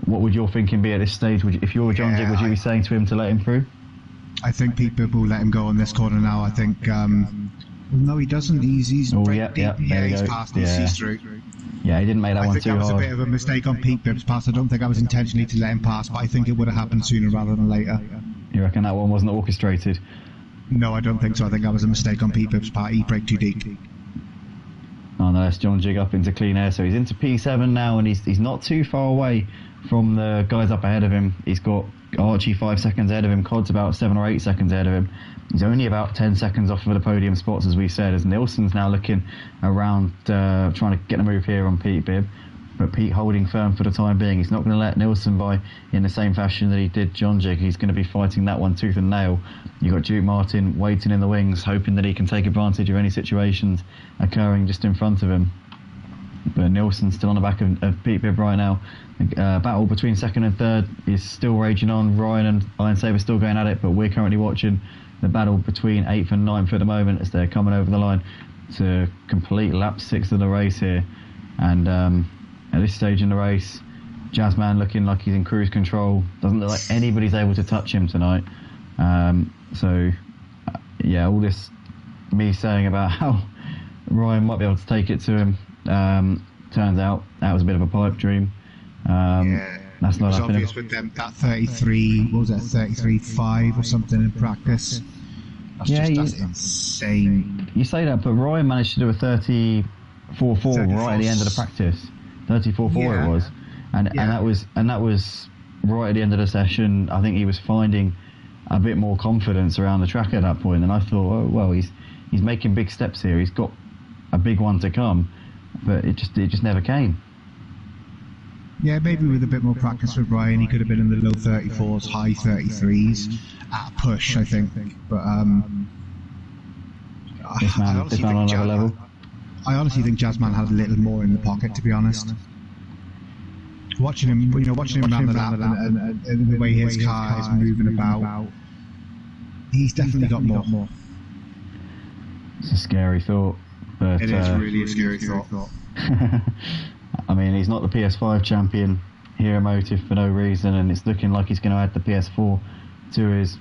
what would your thinking be at this stage? If you were Jonjig, would you be saying to him to let him through? I think Pete Bibb will let him go on this corner now. I think. No, he doesn't. He's he's past. Yeah. He's through. Yeah, he didn't make that one too hard. I think that was a bit of a mistake on Pete Bibb's pass. I don't think I was intentionally to let him pass, but I think it would have happened sooner rather than later. You reckon that one wasn't orchestrated? No, I don't think so. I think that was a mistake on Pete Bibb's part. He braked too deep. Oh no, that's Jonjig up into clean air, so he's into P7 now, and he's not too far away from the guys up ahead of him. He's got Archie 5 seconds ahead of him, Cod's about 7 or 8 seconds ahead of him. He's only about 10 seconds off of the podium spots, as we said, as Nilsson's now looking around, trying to get a move here on Pete Bibb. But Pete holding firm for the time being. He's not going to let Nilsson by in the same fashion that he did Jonjig. He's going to be fighting that one tooth and nail. You've got Duke Martin waiting in the wings, hoping that he can take advantage of any situations occurring just in front of him. but Nilsson's still on the back of Pete Bibb right now. Battle between second and third is still raging on. Ryan and Iron Saber still going at it, but we're currently watching the battle between 8th and 9th at the moment as they're coming over the line to complete lap 6 of the race here. And at this stage in the race, Jazzman looking like he's in cruise control. Doesn't look like anybody's able to touch him tonight. Yeah, all this me saying about how Ryan might be able to take it to him, turns out that was a bit of a pipe dream. That's not happening. Obvious with them, that 33, what was that, 33.5 or something in practice. That's insane. You say that, but Ryan managed to do a 34.4 right at the end of the practice. 34.4 it was, and that was right at the end of the session. I think he was finding a bit more confidence around the track at that point, and I thought, oh well, he's making big steps here. He's got a big one to come, but it just never came. Yeah, maybe with a bit more practice with Ryan, he could have been in the low 34s, high 33s at a push, I think. But this man on another level. I honestly think Jazzman had a little more in the pocket, to be honest. Watching him around the lap and the way his car is moving about, he's definitely got more. It's a scary thought. But, it is really a scary thought. I mean, he's not the PS5 champion here at Motive for no reason, and it's looking like he's going to add the PS4 to his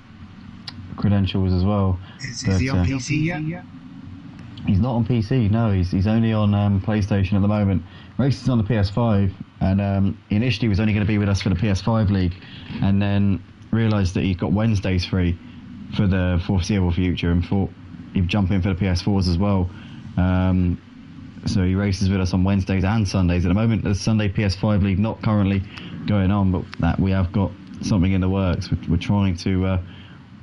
credentials as well. Is he on PC yet? He's not on PC, no. He's only on PlayStation at the moment. Races on the PS5, and initially was only going to be with us for the PS5 League, and then realised that he's got Wednesdays free for the foreseeable future, and thought he'd jump in for the PS4s as well. So he races with us on Wednesdays and Sundays. At the moment, the Sunday PS5 League not currently going on, but that we have got something in the works. We're trying to...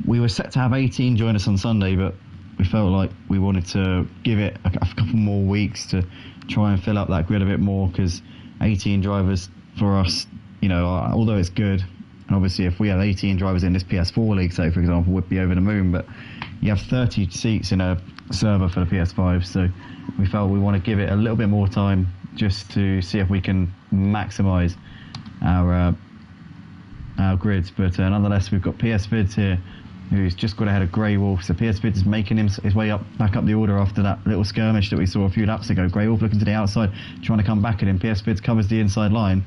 we were set to have 18 join us on Sunday, but we felt like we wanted to give it a couple more weeks to try and fill up that grid a bit more, because 18 drivers for us, although it's good, and obviously if we had 18 drivers in this PS4 League, say for example, we'd be over the moon, but you have 30 seats in a server for the PS5, so we felt we want to give it a little bit more time just to see if we can maximise our grids. But nonetheless, we've got PS Vids here, who's just got ahead of Grey Wolf. So PS Vids is making his way back up the order after that little skirmish that we saw a few laps ago. Grey Wolf looking to the outside, trying to come back at him. PS Vids covers the inside line,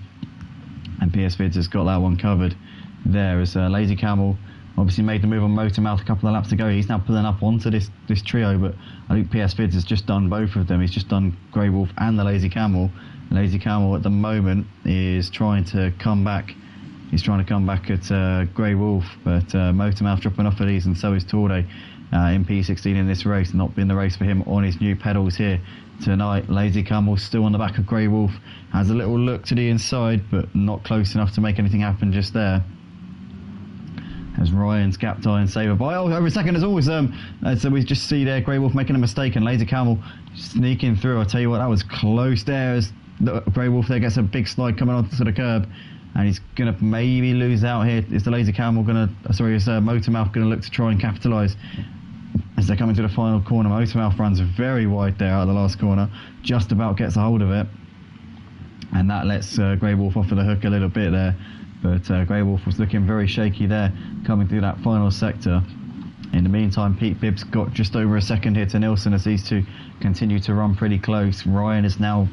and PS Vids has got that one covered there as Lazy Camel obviously made the move on Motormouth a couple of laps ago. He's now pulling up onto this trio, but I think PS Vids has just done both of them. He's just done Grey Wolf and the Lazy Camel. Lazy Camel at the moment is trying to come back. He's trying to come back at Grey Wolf, but Motormouth dropping off of these, and so is Torde in P16 in this race. Not been the race for him on his new pedals here tonight. Lazy Camel still on the back of Grey Wolf. Has a little look to the inside, but not close enough to make anything happen just there. As Ryan's gapped Iron Saber by over a second as always. So we just see there Grey Wolf making a mistake and Lazy Camel sneaking through. I'll tell you what, that was close there as Grey Wolf there gets a big slide coming onto the curb, and he's going to maybe lose out here. Is the Lazy Camel going to, is Motormouth going to look to try and capitalise as they're coming to the final corner? Motormouth runs very wide there out of the last corner, just about gets a hold of it, and that lets Grey Wolf off of the hook a little bit there. But Grey Wolf was looking very shaky there, coming through that final sector. In the meantime, Pete Bibb's got just over a second here to Nilsson as these two continue to run pretty close. Ryan is now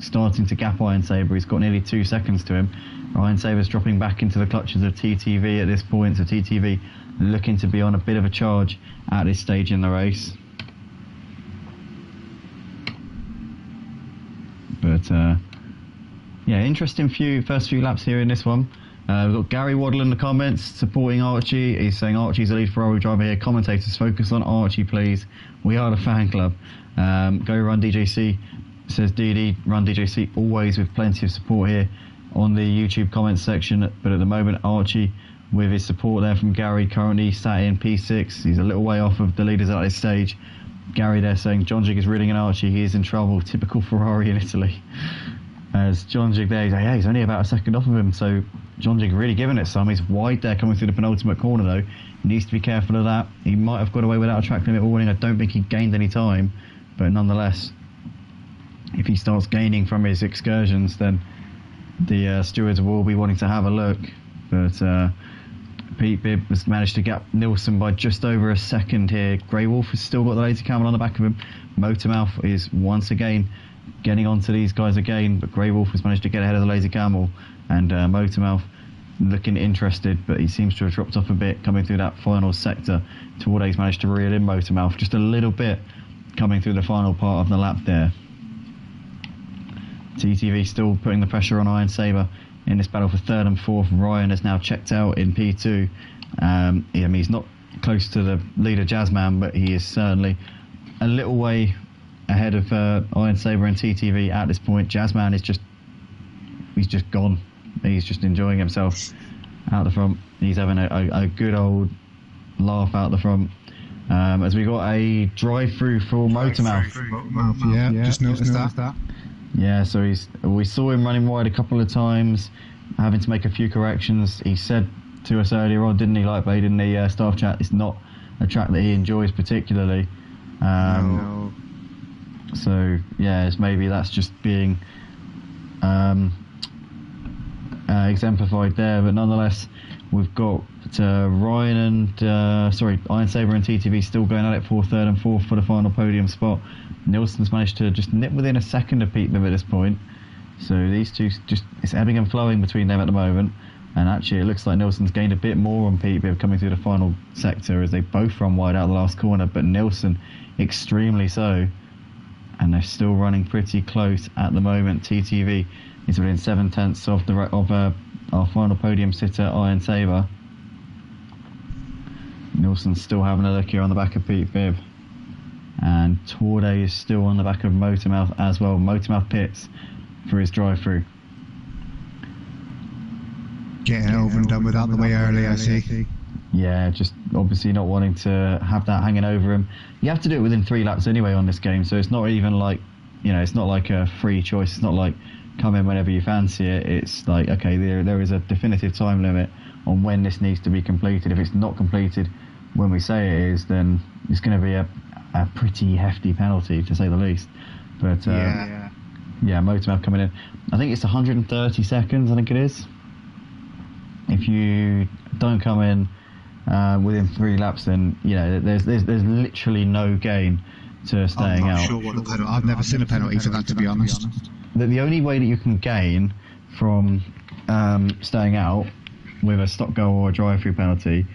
starting to gap Iron Saber. He's got nearly 2 seconds to him. Iron Saber's dropping back into the clutches of TTV at this point, so TTV looking to be on a bit of a charge at this stage in the race. But yeah, interesting first few laps here in this one. We've got Gary Waddle in the comments supporting Archie. He's saying Archie's the lead Ferrari driver here. Commentators, focus on Archie, please. We are the fan club. Go Run DJC, says DD. Run DJC, always with plenty of support here on the YouTube comments section. But at the moment, Archie, with his support there from Gary, currently sat in P6. He's a little way off of the leaders at this stage. Gary there saying John Jig is reading an Archie. He is in trouble. Typical Ferrari in Italy. As John Jig there, he's only about a second off of him, so John Jig really giving it some. He's wide there coming through the penultimate corner though. He needs to be careful of that. He might have got away without a track limit warning. I don't think he gained any time, but nonetheless, if he starts gaining from his excursions, then the stewards will be wanting to have a look. But Pete Bibb has managed to gap Nilsson by just over a second here. Grey Wolf has still got the laser camera on the back of him. Motormouth is once again getting onto these guys again, but Grey Wolf has managed to get ahead of the laser camel, and Motormouth looking interested, but he seems to have dropped off a bit coming through that final sector. Torday's managed to reel in Motormouth just a little bit coming through the final part of the lap there. TTV still putting the pressure on Iron Saber in this battle for third and fourth. Ryan has now checked out in P2. He's not close to the leader Jazzman, but he is certainly a little way ahead of Iron Saber and TTV at this point. Jazzman is just gone. He's just enjoying himself out the front. He's having a good old laugh out the front. As we got a drive-through for Motormouth. Yeah, just noticed that. Yeah, so we saw him running wide a couple of times, having to make a few corrections. He said to us earlier on, didn't he, like Bade in the staff chat, it's not a track that he enjoys particularly. No. So yeah, maybe that's just being exemplified there. But nonetheless, we've got Iron Saber and TTV still going at it for third and fourth for the final podium spot. Nilsson's managed to just nip within a second of Pete Bibb at this point. So these two, it's ebbing and flowing between them at the moment. And actually, it looks like Nilsson's gained a bit more on Pete Bibb coming through the final sector as they both run wide out the last corner, but Nilsson extremely so. And they're still running pretty close at the moment. TTV is within 7/10 of our final podium sitter, Iron Saber. Nilsson's still having a look here on the back of Pete Bibb. And Torday is still on the back of Motormouth as well. Motormouth pits for his drive-through. Getting over and done with out the way early, I see. Yeah, just obviously not wanting to have that hanging over him. You have to do it within 3 laps anyway on this game, so it's not even like, it's not like a free choice. It's not like come in whenever you fancy it. It's like, okay, there is a definitive time limit on when this needs to be completed. If it's not completed when we say it is, then it's going to be a pretty hefty penalty, to say the least. But yeah, Motormouth coming in. I think it's 130 seconds, I think it is. If you don't come in within 3 laps, then there's literally no gain to staying out. Sure what the penalty. I've never seen a penalty for that, to be honest. The only way that you can gain from staying out with a stop go or a drive-through penalty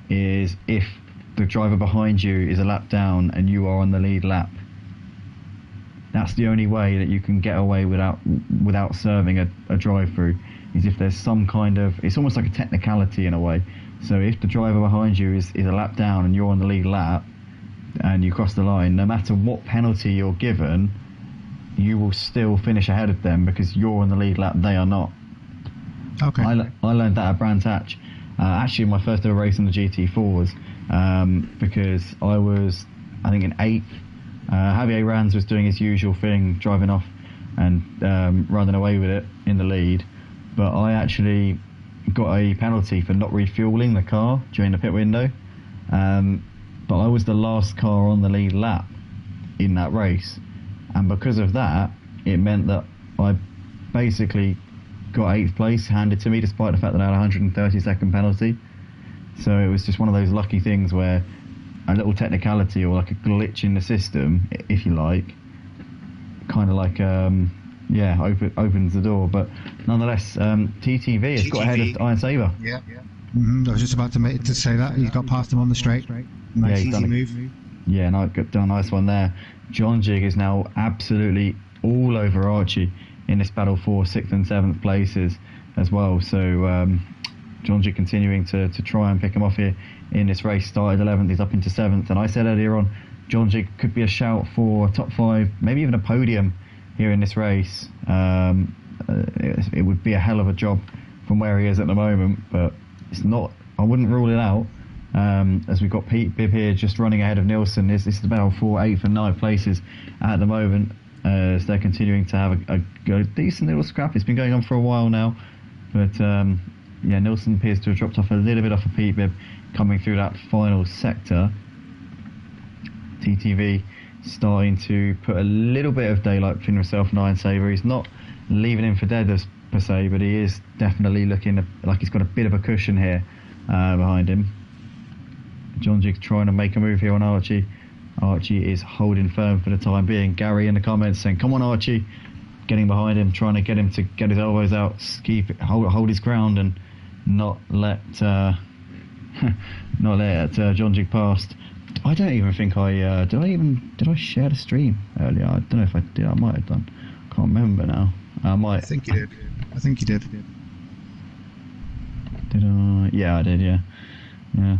is if the driver behind you is a lap down and you are on the lead lap. That's the only way that you can get away without serving a drive-through, is if there's some kind of, it's almost like a technicality in a way. So if the driver behind you is a lap down and you're on the lead lap and you cross the line, no matter what penalty you're given, you will still finish ahead of them because you're on the lead lap, they are not. Okay. I learned that at Brands Hatch. Actually, my first ever race on the GT4s, because I was, I think, in 8th. Javier Ranz was doing his usual thing, driving off and running away with it in the lead. But I actually got a penalty for not refueling the car during the pit window. But I was the last car on the lead lap in that race. And because of that, it meant that I basically got 8th place handed to me, despite the fact that I had a 130-second penalty. So it was just one of those lucky things where a little technicality or like a glitch in the system, if you like, kind of like opens the door. But nonetheless, TTV has got ahead of Iron Saber. Yeah. I was just about to say that he's got past him on the straight. Nice, easy move. Yeah, and I've done a nice one there. John Jig is now absolutely all over Archie in this battle for 6th and 7th places as well. So John Jig continuing to try and pick him off here in this race. Started 11th, he's up into 7th, and I said earlier on, John Jig could be a shout for top 5, maybe even a podium here in this race. It would be a hell of a job from where he is at the moment, but it's not. I wouldn't rule it out. As we've got Pete Bibb here just running ahead of Nilsson. This is the battle for 8th and 9th places at the moment, as they're continuing to have a decent little scrap. It's been going on for a while now, but Nilsson appears to have dropped off a little bit off of Pete Bibb coming through that final sector. TTV starting to put a little bit of daylight between himself and Iron Saber. He's not leaving him for dead per se, but he is definitely looking like he's got a bit of a cushion here behind him. John Jig's trying to make a move here on Archie. Archie is holding firm for the time being. Gary in the comments saying, "Come on, Archie!" Getting behind him, trying to get him to get his elbows out, hold his ground, and not let John Jig past. I don't even think I did I share the stream earlier? I don't know if I did. I might have done. Can't remember now. I think you did. I think you did. Did I? Yeah, I did. Yeah.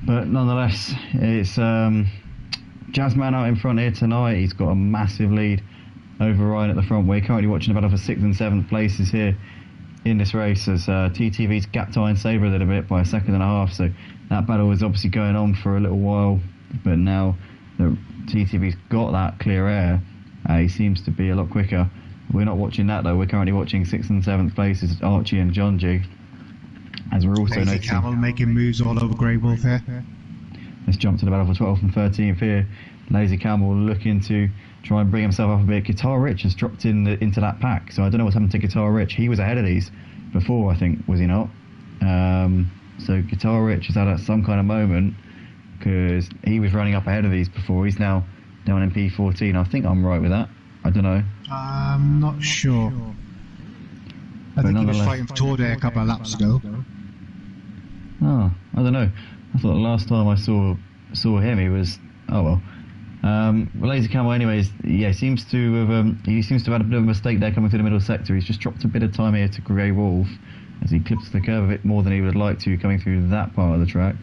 But nonetheless, it's Jazzman out in front here tonight. He's got a massive lead over Ryan at the front. We're currently watching about for 6th and 7th places here in this race as TTV's gapped Iron Saber a little bit by 1.5 seconds. So that battle is obviously going on for a little while. But now that TTV's got that clear air, he seems to be a lot quicker. We're not watching that though. We're currently watching 6th and 7th places, Archie and John Jig. As we're also Lazy noticing, Camel making moves all over Grey Wolf here. Let's jump to the battle for 12th and 13th here. Lazy Camel looking to try and bring himself up a bit. Guitar Rich has dropped into that pack, so I don't know what's happened to Guitar Rich. He was ahead of these before, I think, was he not? So Guitar Rich has had some kind of moment because he was running up ahead of these before. He's now down in P14. I think I'm right with that. I don't know. I'm not sure. I think he was fighting for Tour Day a couple of laps ago. Oh, I don't know. I thought the last time I saw him, he was. Oh well. Lazy Camel, anyways, yeah, seems to have had a bit of a mistake there coming through the middle sector. He's just dropped a bit of time here to Grey Wolf as he clips the curve a bit more than he would like to coming through that part of the track.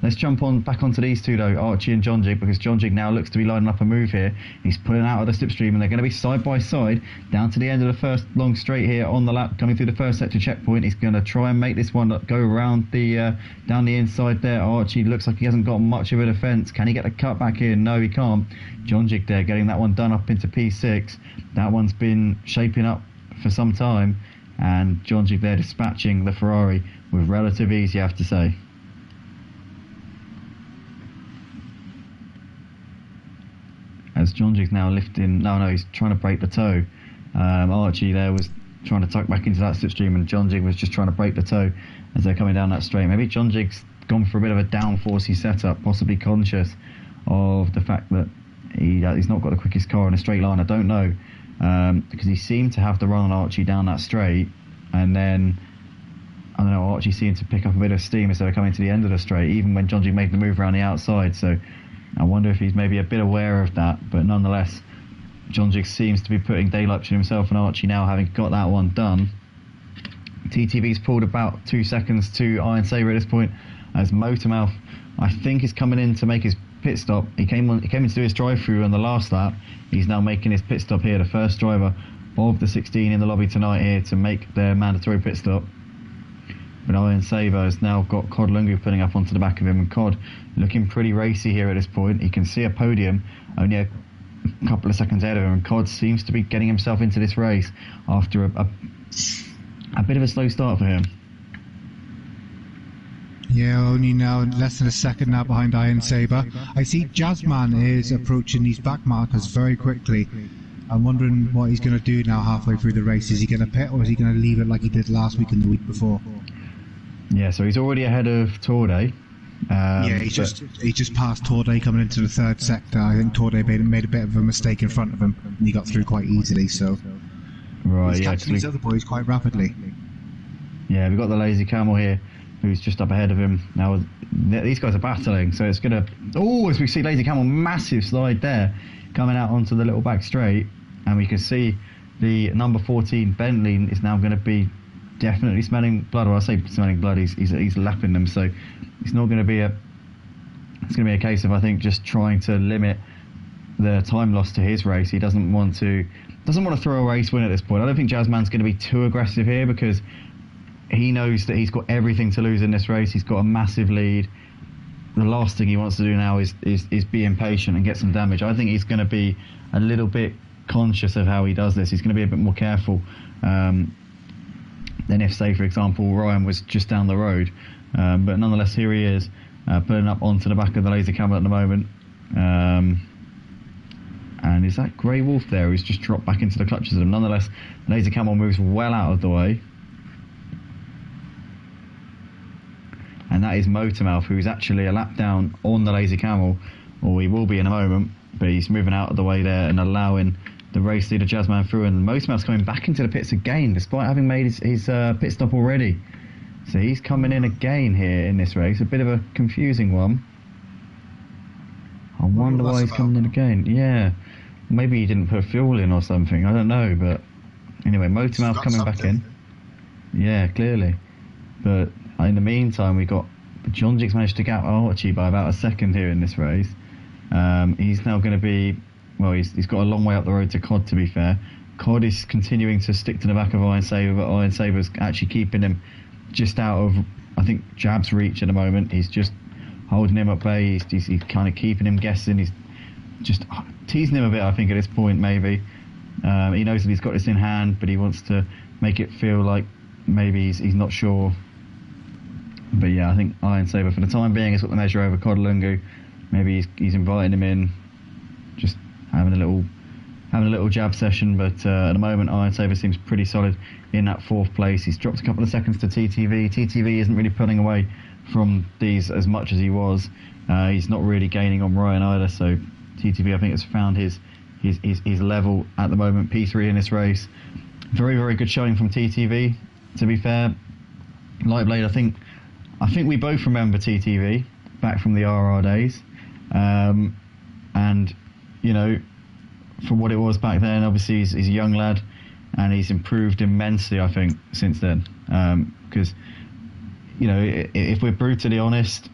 Let's jump back onto these two though, Archie and John Jig, because John Jig now looks to be lining up a move here. He's pulling out of the slipstream and they're going to be side by side down to the end of the first long straight here on the lap, coming through the first sector checkpoint. He's going to try and make this one go around the down the inside there. Archie looks like he hasn't got much of a defence. Can he get the cut back in? No, he can't. John Jig there getting that one done up into P6. That one's been shaping up for some time, and John Jig there dispatching the Ferrari with relative ease, you have to say. As John Jig's now lifting, no, he's trying to break the toe. Archie there was trying to tuck back into that slipstream, and John Jig was just trying to break the toe as they're coming down that straight. Maybe John Jig's gone for a bit of a downforcey setup, possibly conscious of the fact that he's not got the quickest car in a straight line. I don't know, because he seemed to have the run on Archie down that straight, and then I don't know, Archie seemed to pick up a bit of steam instead of coming to the end of the straight, even when John Jig made the move around the outside. So I wonder if he's maybe a bit aware of that, but nonetheless, John Jig seems to be putting daylight between himself and Archie now, having got that one done. TTV's pulled about 2 seconds to Iron Saber at this point, as Motormouth, I think, is coming in to make his pit stop. He came in to do his drive-through on the last lap. He's now making his pit stop here, the first driver of the 16 in the lobby tonight here to make their mandatory pit stop. But Iron Saber has now got Cod Lungu putting up onto the back of him, and Cod looking pretty racy here at this point. He can see a podium only a couple of seconds ahead of him, and Cod seems to be getting himself into this race after a bit of a slow start for him. Yeah, only now less than a second now behind Iron Saber. I see Jazzman is approaching these back markers very quickly. I'm wondering what he's going to do now halfway through the race. Is he going to pit, or is he going to leave it like he did last week and the week before? Yeah, so he's already ahead of Tour Day. Yeah, he just passed Tour Day coming into the third sector. I think Tour Day made a bit of a mistake in front of him, and he got through quite easily. So he's catching these other boys quite rapidly. Yeah, we've got the Lazy Camel here, who's just up ahead of him. Now these guys are battling, so it's going to... Oh, as we see Lazy Camel, massive slide there, coming out onto the little back straight, and we can see the number 14 Bentley is now going to be definitely smelling blood. Or I say smelling blood, he's lapping them, so it's not going to be it's going to be a case of, I think, just trying to limit the time loss to his race. He doesn't want to throw a race win at this point. I don't think Jazzman's going to be too aggressive here, because he knows that he's got everything to lose in this race. He's got a massive lead. The last thing he wants to do now is be impatient and get some damage. I think he's going to be a little bit conscious of how he does this. He's going to be a bit more careful than if, say, for example, Ryan was just down the road. But nonetheless, here he is, putting up onto the back of the Laser Camel at the moment. And is that Grey Wolf there who's just dropped back into the clutches of them? Nonetheless, Lazy Camel moves well out of the way. And that is Motormouth, who's actually a lap down on the Lazy Camel, or he will be in a moment, but he's moving out of the way there and allowing the race leader Jazzman through. And Motormouth's coming back into the pits again, despite having made his pit stop already. So he's coming in again here in this race. A bit of a confusing one. I wonder why he's coming in again. Yeah, maybe he didn't put fuel in or something. I don't know, but anyway, Motormouth coming back in. Yeah, clearly. But in the meantime, we got John Jigs managed to gap Archie by about a second here in this race. He's now going to be, well, he's got a long way up the road to Cod, to be fair. Cod is continuing to stick to the back of Iron Saber, but Iron Saber's actually keeping him just out of, I think, Jab's reach at the moment. He's just holding him at bay. He's kind of keeping him guessing. He's just teasing him a bit, I think, at this point, maybe. He knows that he's got this in hand, but he wants to make it feel like maybe he's not sure. But yeah, I think Iron Saber, for the time being, has got the measure over Codalungu. Maybe he's inviting him in, just having a little jab session. But at the moment, Iron Saber seems pretty solid in that 4th place. He's dropped a couple of seconds to TTV. TTV isn't really pulling away from these as much as he was. He's not really gaining on Ryan either. So TTV, I think, has found his level at the moment. P3 in this race. Very, very good showing from TTV. To be fair, Lightblade, I think we both remember TTV back from the RR days, and you know, from what it was back then, obviously he's a young lad, and he's improved immensely, I think, since then. Because you know, if we're brutally honest,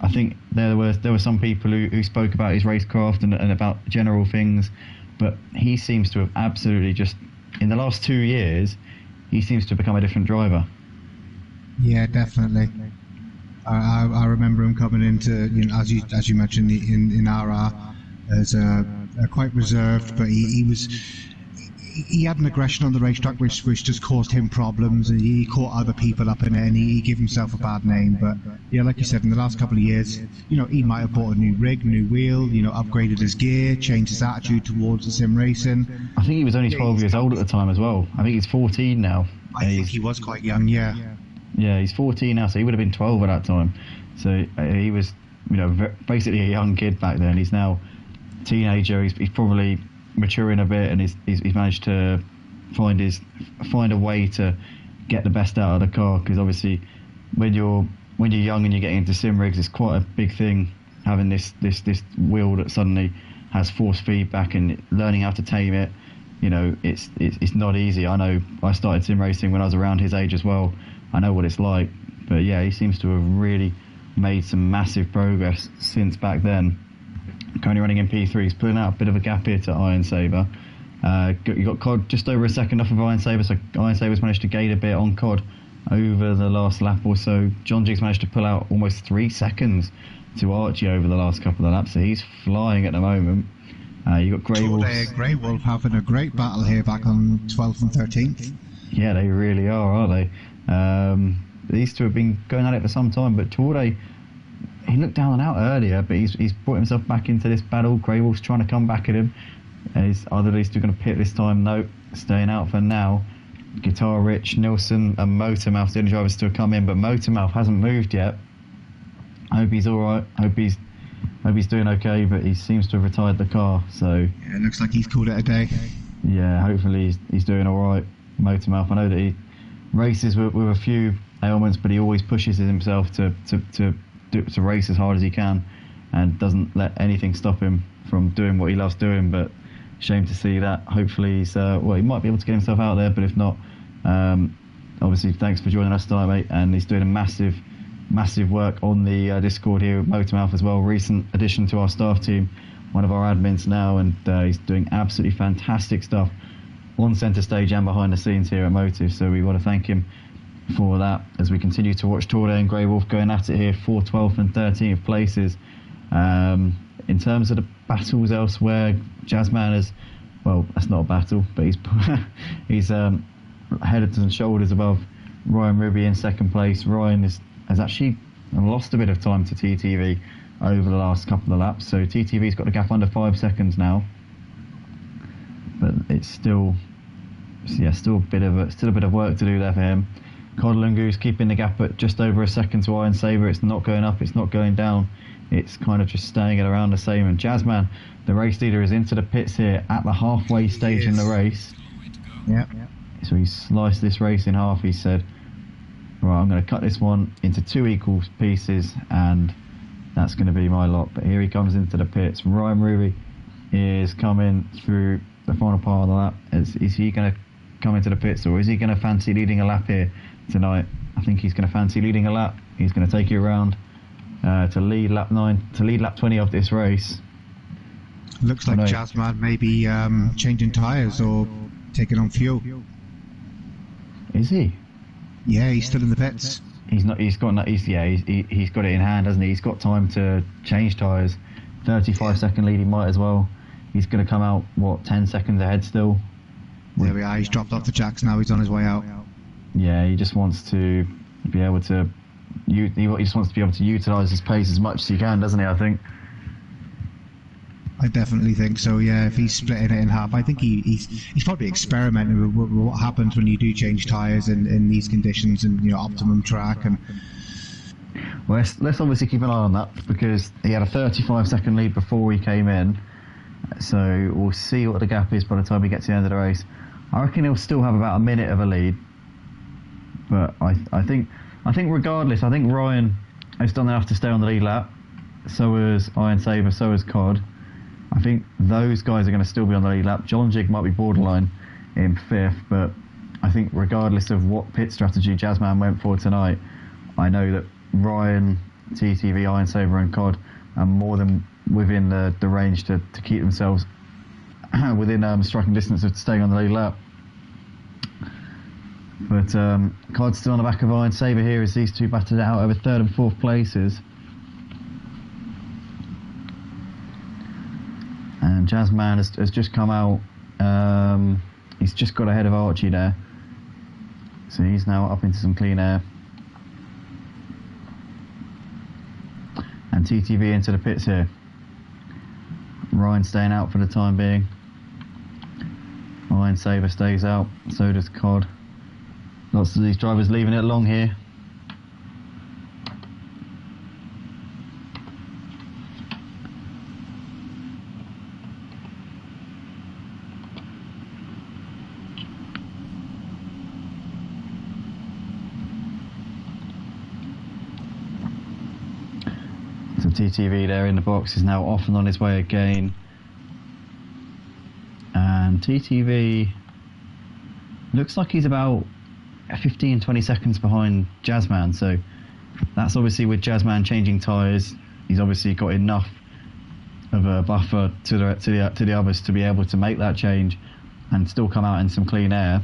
I think there were some people who spoke about his racecraft and about general things, but he seems to have absolutely just, in the last 2 years, he seems to have become a different driver. Yeah, definitely. I remember him coming into, you know, as you mentioned in RR, as quite reserved, but he had an aggression on the racetrack which just caused him problems. He caught other people up in it, and he gave himself a bad name. But yeah, like you said, in the last couple of years, you know, he might have bought a new rig, new wheel, you know, upgraded his gear, changed his attitude towards the sim racing. I think he was only 12 years old at the time as well. I think he's 14 now. I think he was quite young, yeah. Yeah, he's 14 now, so he would have been 12 at that time. So he was, you know, basically a young kid back then. He's now a teenager. He's probably maturing a bit, and he's managed to find a way to get the best out of the car. Because obviously, when you're young and you're getting into sim rigs, it's quite a big thing having this wheel that suddenly has force feedback and learning how to tame it. You know, it's not easy. I know I started sim racing when I was around his age as well. I know what it's like, but yeah, he seems to have really made some massive progress since back then. Currently running in P3, he's pulling out a bit of a gap here to Iron Saber. You got Cod just over a second off of Iron Saber, so Iron Saber's managed to gain a bit on Cod over the last lap or so. John Jigs managed to pull out almost 3 seconds to Archie over the last couple of laps, so he's flying at the moment. You got Grey Wolf. Grey Wolf having a great battle here back on 12th and 13th. Yeah, they really are, aren't they? These two have been going at it for some time, but Torde, he looked down and out earlier, but he's brought himself back into this battle. Grey Wolf's trying to come back at him. Are these two going to pit this time? No, staying out for now. Guitar Rich, Nilsson and Motormouth, the only drivers to have come in, but Motormouth hasn't moved yet. I hope he's alright. Hope he's doing okay, but he seems to have retired the car, so yeah, it looks like he's called it a day. Yeah, hopefully he's doing alright, Motormouth. I know that he races with a few ailments, but he always pushes himself to race as hard as he can and doesn't let anything stop him from doing what he loves doing. But shame to see that. Hopefully he's he might be able to get himself out there, but if not, obviously thanks for joining us tonight, mate. And he's doing a massive work on the Discord here with Motormouth as well. Recent addition to our staff team, one of our admins now, and he's doing absolutely fantastic stuff on centre stage and behind the scenes here at Motive, so we want to thank him for that as we continue to watch Torde and Grey Wolf going at it here for 12th and 13th places. In terms of the battles elsewhere, Jazzman is, well, that's not a battle, but he's head and shoulders above Ryan Ruby in second place. Ryan has actually lost a bit of time to TTV over the last couple of laps, so TTV's got the gap under 5 seconds now. it's still a bit of work to do there for him. Codlingu's keeping the gap at just over a second to Iron Saber. It's not going up, it's not going down. It's kind of just staying at around the same. And Jazzman, the race leader, is into the pits here at the halfway stage in the race. Yeah. So he sliced this race in half. He said, right, I'm going to cut this one into 2 equal pieces, and that's going to be my lot. But here he comes into the pits. Ryan Ruby is coming through the final part of the lap. Is he going to come into the pits, or is he going to fancy leading a lap here tonight? I think he's going to fancy leading a lap. He's going to take you around to lead lap 20 of this race. Looks like Jazzman may be changing tyres or taking on fuel. Is he? Yeah, he's still in the pits. He's not. He's got it in hand, hasn't he? He's got time to change tyres. 35-second lead. He might as well. He's going to come out 10 seconds ahead still. There we are. He's dropped off the jacks now. He's on his way out. Yeah, he just wants to be able to. He just wants to be able to utilise his pace as much as he can, doesn't he? I think. I definitely think so. Yeah, if he's splitting it in half, I think he's probably experimenting with what happens when you do change tyres in these conditions and optimum track. And well, let's obviously keep an eye on that, because he had a 35-second lead before he came in. So we'll see what the gap is by the time we get to the end of the race. I reckon he'll still have about a minute of a lead. But I think regardless, I think Ryan has done enough to stay on the lead lap. So has Iron Saber, so has Cod. I think those guys are going to still be on the lead lap. John Jig might be borderline in 5th, but I think regardless of what pit strategy Jazzman went for tonight, I know that Ryan, TTV, Iron Saber and Cod are more than within the range to keep themselves within striking distance of staying on the lead lap. But Cod's still on the back of Iron Saber here as these two battled it out over 3rd and 4th places. And Jazzman has just come out. He's just got ahead of Archie there. So he's now up into some clean air. And TTV into the pits here. Ryan staying out for the time being. Iron Saber stays out. So does Cod. Lots of these drivers leaving it long here. So TTV there in the box is now off and on his way again. And TTV looks like he's about 15-20 seconds behind Jazzman, so that's obviously with Jazzman changing tyres. He's obviously got enough of a buffer to the others to be able to make that change and still come out in some clean air.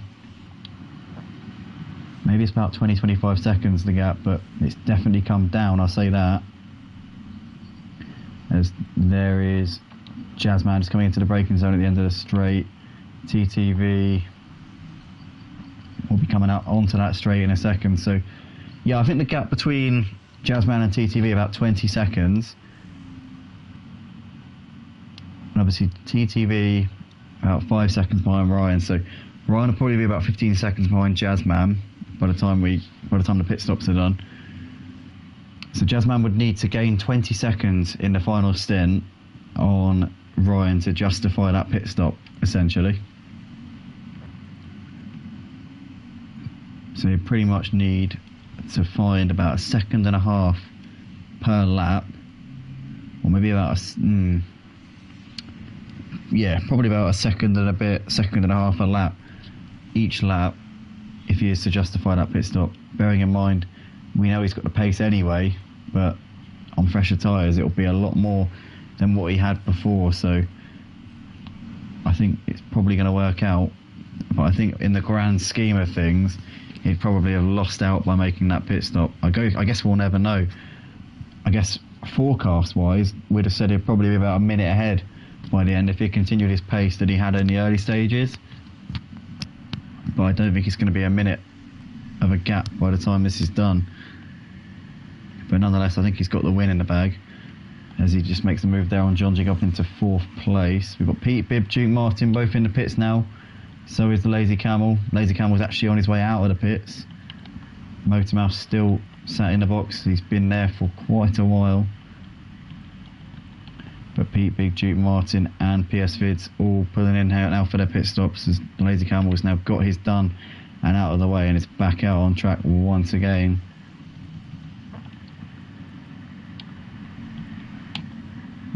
Maybe it's about 20-25 seconds the gap, but it's definitely come down, I'll say that. As there is Jazzman just coming into the braking zone at the end of the straight. TTV will be coming out onto that straight in a second. So yeah, I think the gap between Jazzman and TTV about 20 seconds. And obviously TTV about 5 seconds behind Ryan. So Ryan will probably be about 15 seconds behind Jazzman by the time the pit stops are done. So Jazzman would need to gain 20 seconds in the final stint on Ryan to justify that pit stop, essentially. So you pretty much need to find about 1.5 seconds per lap, or maybe about probably about 1 second and a bit, 1.5 seconds a lap, each lap, if he is to justify that pit stop. Bearing in mind, we know he's got the pace anyway, but on fresher tyres it'll be a lot more than what he had before, so I think it's probably going to work out. But I think in the grand scheme of things, he'd probably have lost out by making that pit stop. I guess we'll never know. I guess forecast-wise, we'd have said he'd probably be about a minute ahead by the end if he continued his pace that he had in the early stages. But I don't think it's going to be a minute of a gap by the time this is done. But nonetheless, I think he's got the win in the bag. as he just makes the move there on John Jig up into 4th place. We've got Pete Bibb, Duke Martin both in the pits now. So is the Lazy Camel. Lazy Camel's actually on his way out of the pits. Motormouth still sat in the box. He's been there for quite a while. But Pete Bibb, Duke Martin and PS Vids all pulling in now for their pit stops, as the Lazy Camel has now got his done and out of the way, and it's back out on track once again.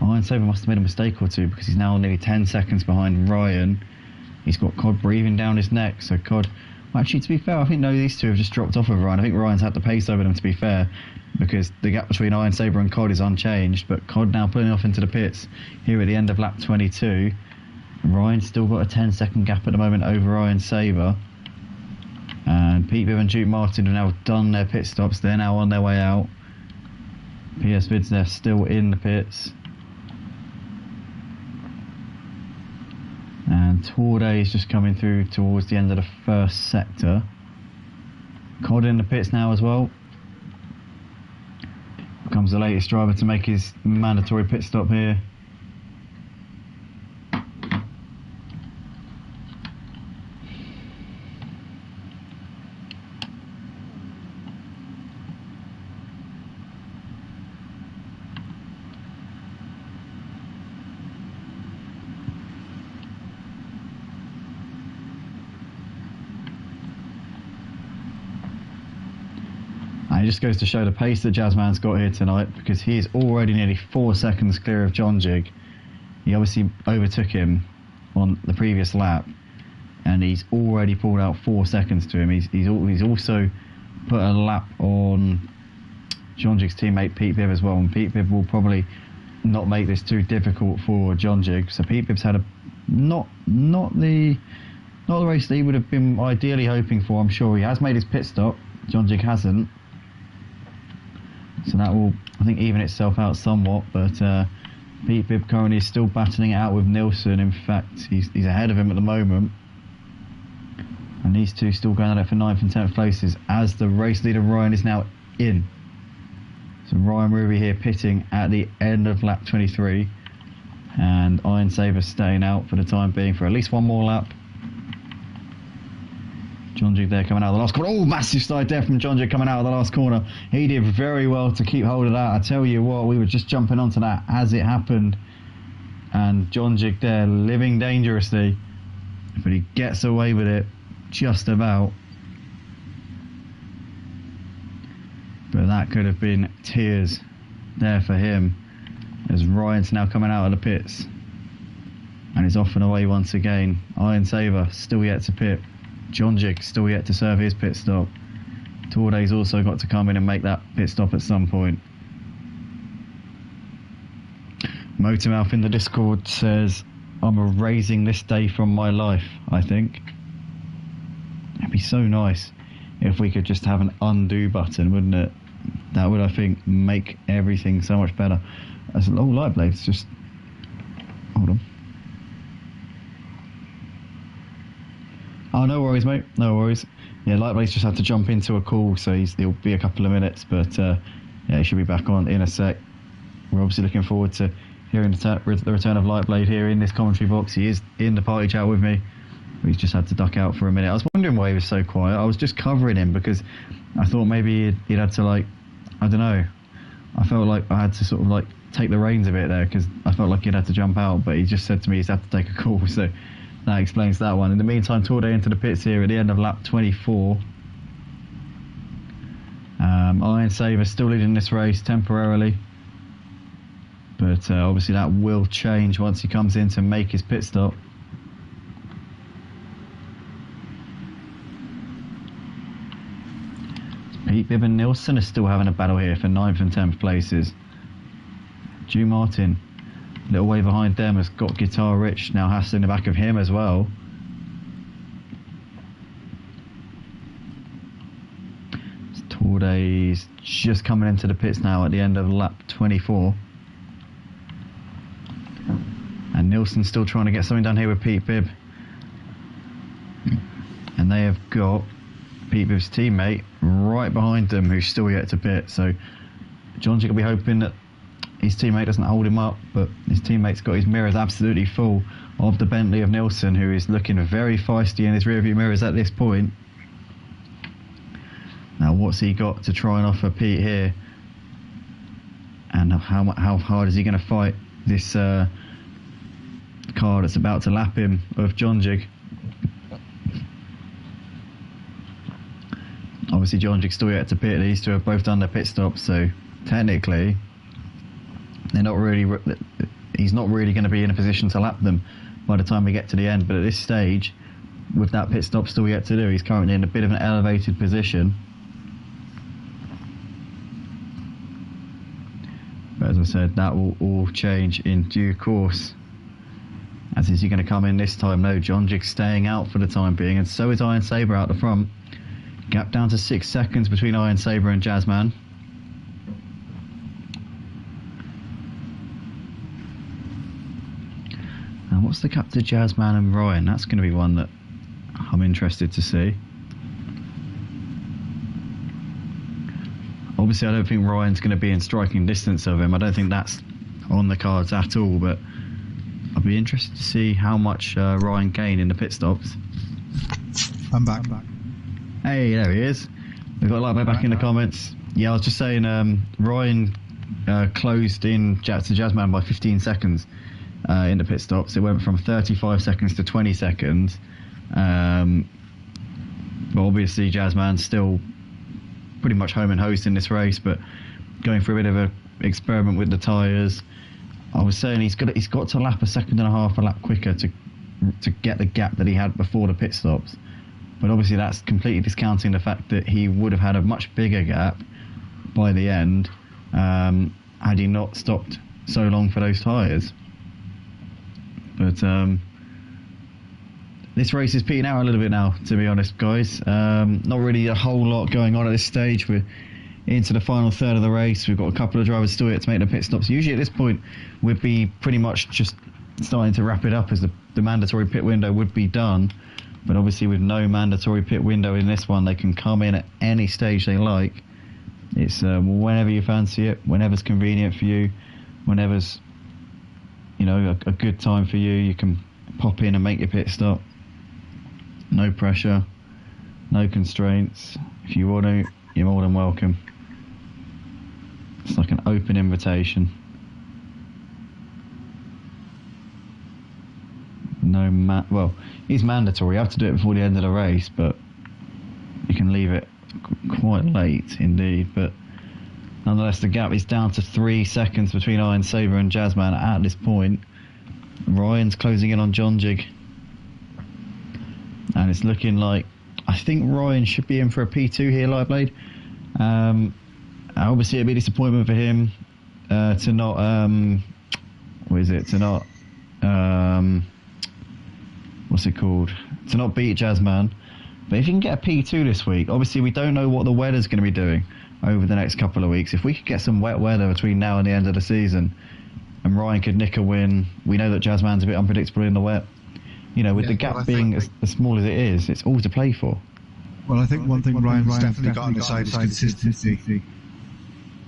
Iron Saber must have made a mistake or two, because he's now nearly 10 seconds behind Ryan. He's got Cod breathing down his neck, so Cod... Well, actually, to be fair, I think no, these two have just dropped off of Ryan. I think Ryan's had the pace over them, to be fair, because the gap between Iron Saber and Cod is unchanged, but Cod now pulling off into the pits here at the end of lap 22. Ryan's still got a 10-second gap at the moment over Iron Saber. And Pete Bibb and Duke Martin have now done their pit stops. They're now on their way out. PS Vids, they're still in the pits. And Torday is just coming through towards the end of the first sector. Cod in the pits now as well. Becomes the latest driver to make his mandatory pit stop here. It just goes to show the pace that Jazzman's got here tonight, because he is already nearly 4 seconds clear of John Jig. He obviously overtook him on the previous lap, and he's already pulled out 4 seconds to him. He's also put a lap on John Jig's teammate Pete Bibb as well, and Pete Bibb will probably not make this too difficult for John Jig. So Pete Bibb's had a not the race that he would have been ideally hoping for. I'm sure he has made his pit stop. John Jig hasn't. So that will, I think, even itself out somewhat, but Pete Bibb currently is still battling it out with Nilsson. In fact, he's ahead of him at the moment. And these two still going at it for 9th and 10th places, as the race leader Ryan is now in. So Ryan Ruby here pitting at the end of lap 23. And Iron Saber staying out for the time being for at least one more lap. John Jig there coming out of the last corner. Oh, massive side there from John Jig coming out of the last corner. He did very well to keep hold of that. I tell you what, we were just jumping onto that as it happened. And John Jig there living dangerously. But he gets away with it just about. But that could have been tears there for him, as Ryan's now coming out of the pits. And he's off and away once again. Iron Saber still yet to pit. John Jig still yet to serve his pit stop. Torday's also got to come in and make that pit stop at some point. Motormouth in the Discord says, I'm erasing this day from my life, I think. It'd be so nice if we could just have an undo button, wouldn't it? That would, I think, make everything so much better. As oh, light blades, just hold on. Oh, no worries, mate. No worries. Yeah, Lightblade's just had to jump into a call, so he'll be a couple of minutes, but yeah, he should be back on in a sec. We're obviously looking forward to hearing the return of Lightblade here in this commentary box. He is in the party chat with me. He's just had to duck out for a minute. I was wondering why he was so quiet. I was just covering him because I thought maybe he'd had to, like, I don't know. I felt like I had to sort of like take the reins a bit there, because I felt like he'd had to jump out, but he just said to me he's had to take a call, so that explains that one. In the meantime, Torday into the pits here at the end of lap 24. Iron Saber still leading this race temporarily, but obviously that will change once he comes in to make his pit stop. Pete Bibb and Nilsson are still having a battle here for 9th and 10th places. Duke Martin, a little way behind them, has got Guitar Rich now hassling the back of him as well. Torday's just coming into the pits now at the end of lap 24. And Nilsson's still trying to get something done here with Pete Bibb. And they have got Pete Bibb's teammate right behind them, who's still yet to pit. So John Jig will be hoping that his teammate doesn't hold him up, but his teammate's got his mirrors absolutely full of the Bentley of Nilsson, who is looking very feisty in his rearview mirrors at this point. Now, what's he got to try and offer Pete here? And how hard is he going to fight this car that's about to lap him of Jonjig? Obviously, Jonjig's still yet to pit. These two have both done their pit stops, so technically, he's not really going to be in a position to lap them by the time we get to the end. But at this stage, with that pit stop still yet to do, he's currently in a bit of an elevated position. But as I said, that will all change in due course. As is he going to come in this time? No, Jonjig's staying out for the time being, and so is Iron Saber out the front. Gap down to 6 seconds between Iron Saber and Jazzman. And what's the gap to Jazzman and Ryan? That's going to be one that I'm interested to see. Obviously, I don't think Ryan's going to be in striking distance of him. I don't think that's on the cards at all, but I'll be interested to see how much Ryan gained in the pit stops. I'm back. Hey, there he is. We've got Lightbait back in the comments. Yeah, I was just saying, Ryan closed in to Jazzman by 15 seconds in the pit stops. It went from 35 seconds to 20 seconds. But obviously, Jazzman's still pretty much home and host in this race, but going for a bit of an experiment with the tyres. I was saying he's got to lap a second and a half a lap quicker to get the gap that he had before the pit stops. But obviously that's completely discounting the fact that he would have had a much bigger gap by the end had he not stopped so long for those tyres. But this race is peaking out a little bit now, to be honest, guys. Not really a whole lot going on at this stage. We're into the final third of the race. We've got a couple of drivers still yet to make the pit stops. Usually at this point, we'd be pretty much just starting to wrap it up as the mandatory pit window would be done. But obviously with no mandatory pit window in this one, they can come in at any stage they like. It's whenever you fancy it, whenever's convenient for you, whenever's a good time for you, you can pop in and make your pit stop. No pressure, no constraints. If you want to, you're more than welcome. It's like an open invitation. Well, it's mandatory. You have to do it before the end of the race, but you can leave it quite late indeed. But nonetheless, the gap is down to 3 seconds between Iron Saber and Jazzman at this point. Ryan's closing in on Jonjig. And it's looking like, I think Ryan should be in for a P2 here, Lightblade. Obviously, it'd be a disappointment for him to not, to not beat Jazzman. But if you can get a P2 this week, obviously we don't know what the weather's going to be doing over the next couple of weeks. If we could get some wet weather between now and the end of the season, and Ryan could nick a win, we know that Jazzman's a bit unpredictable in the wet. With the gap being as small as it is, it's all to play for. Well, I think one thing Ryan's definitely got on his side is consistency.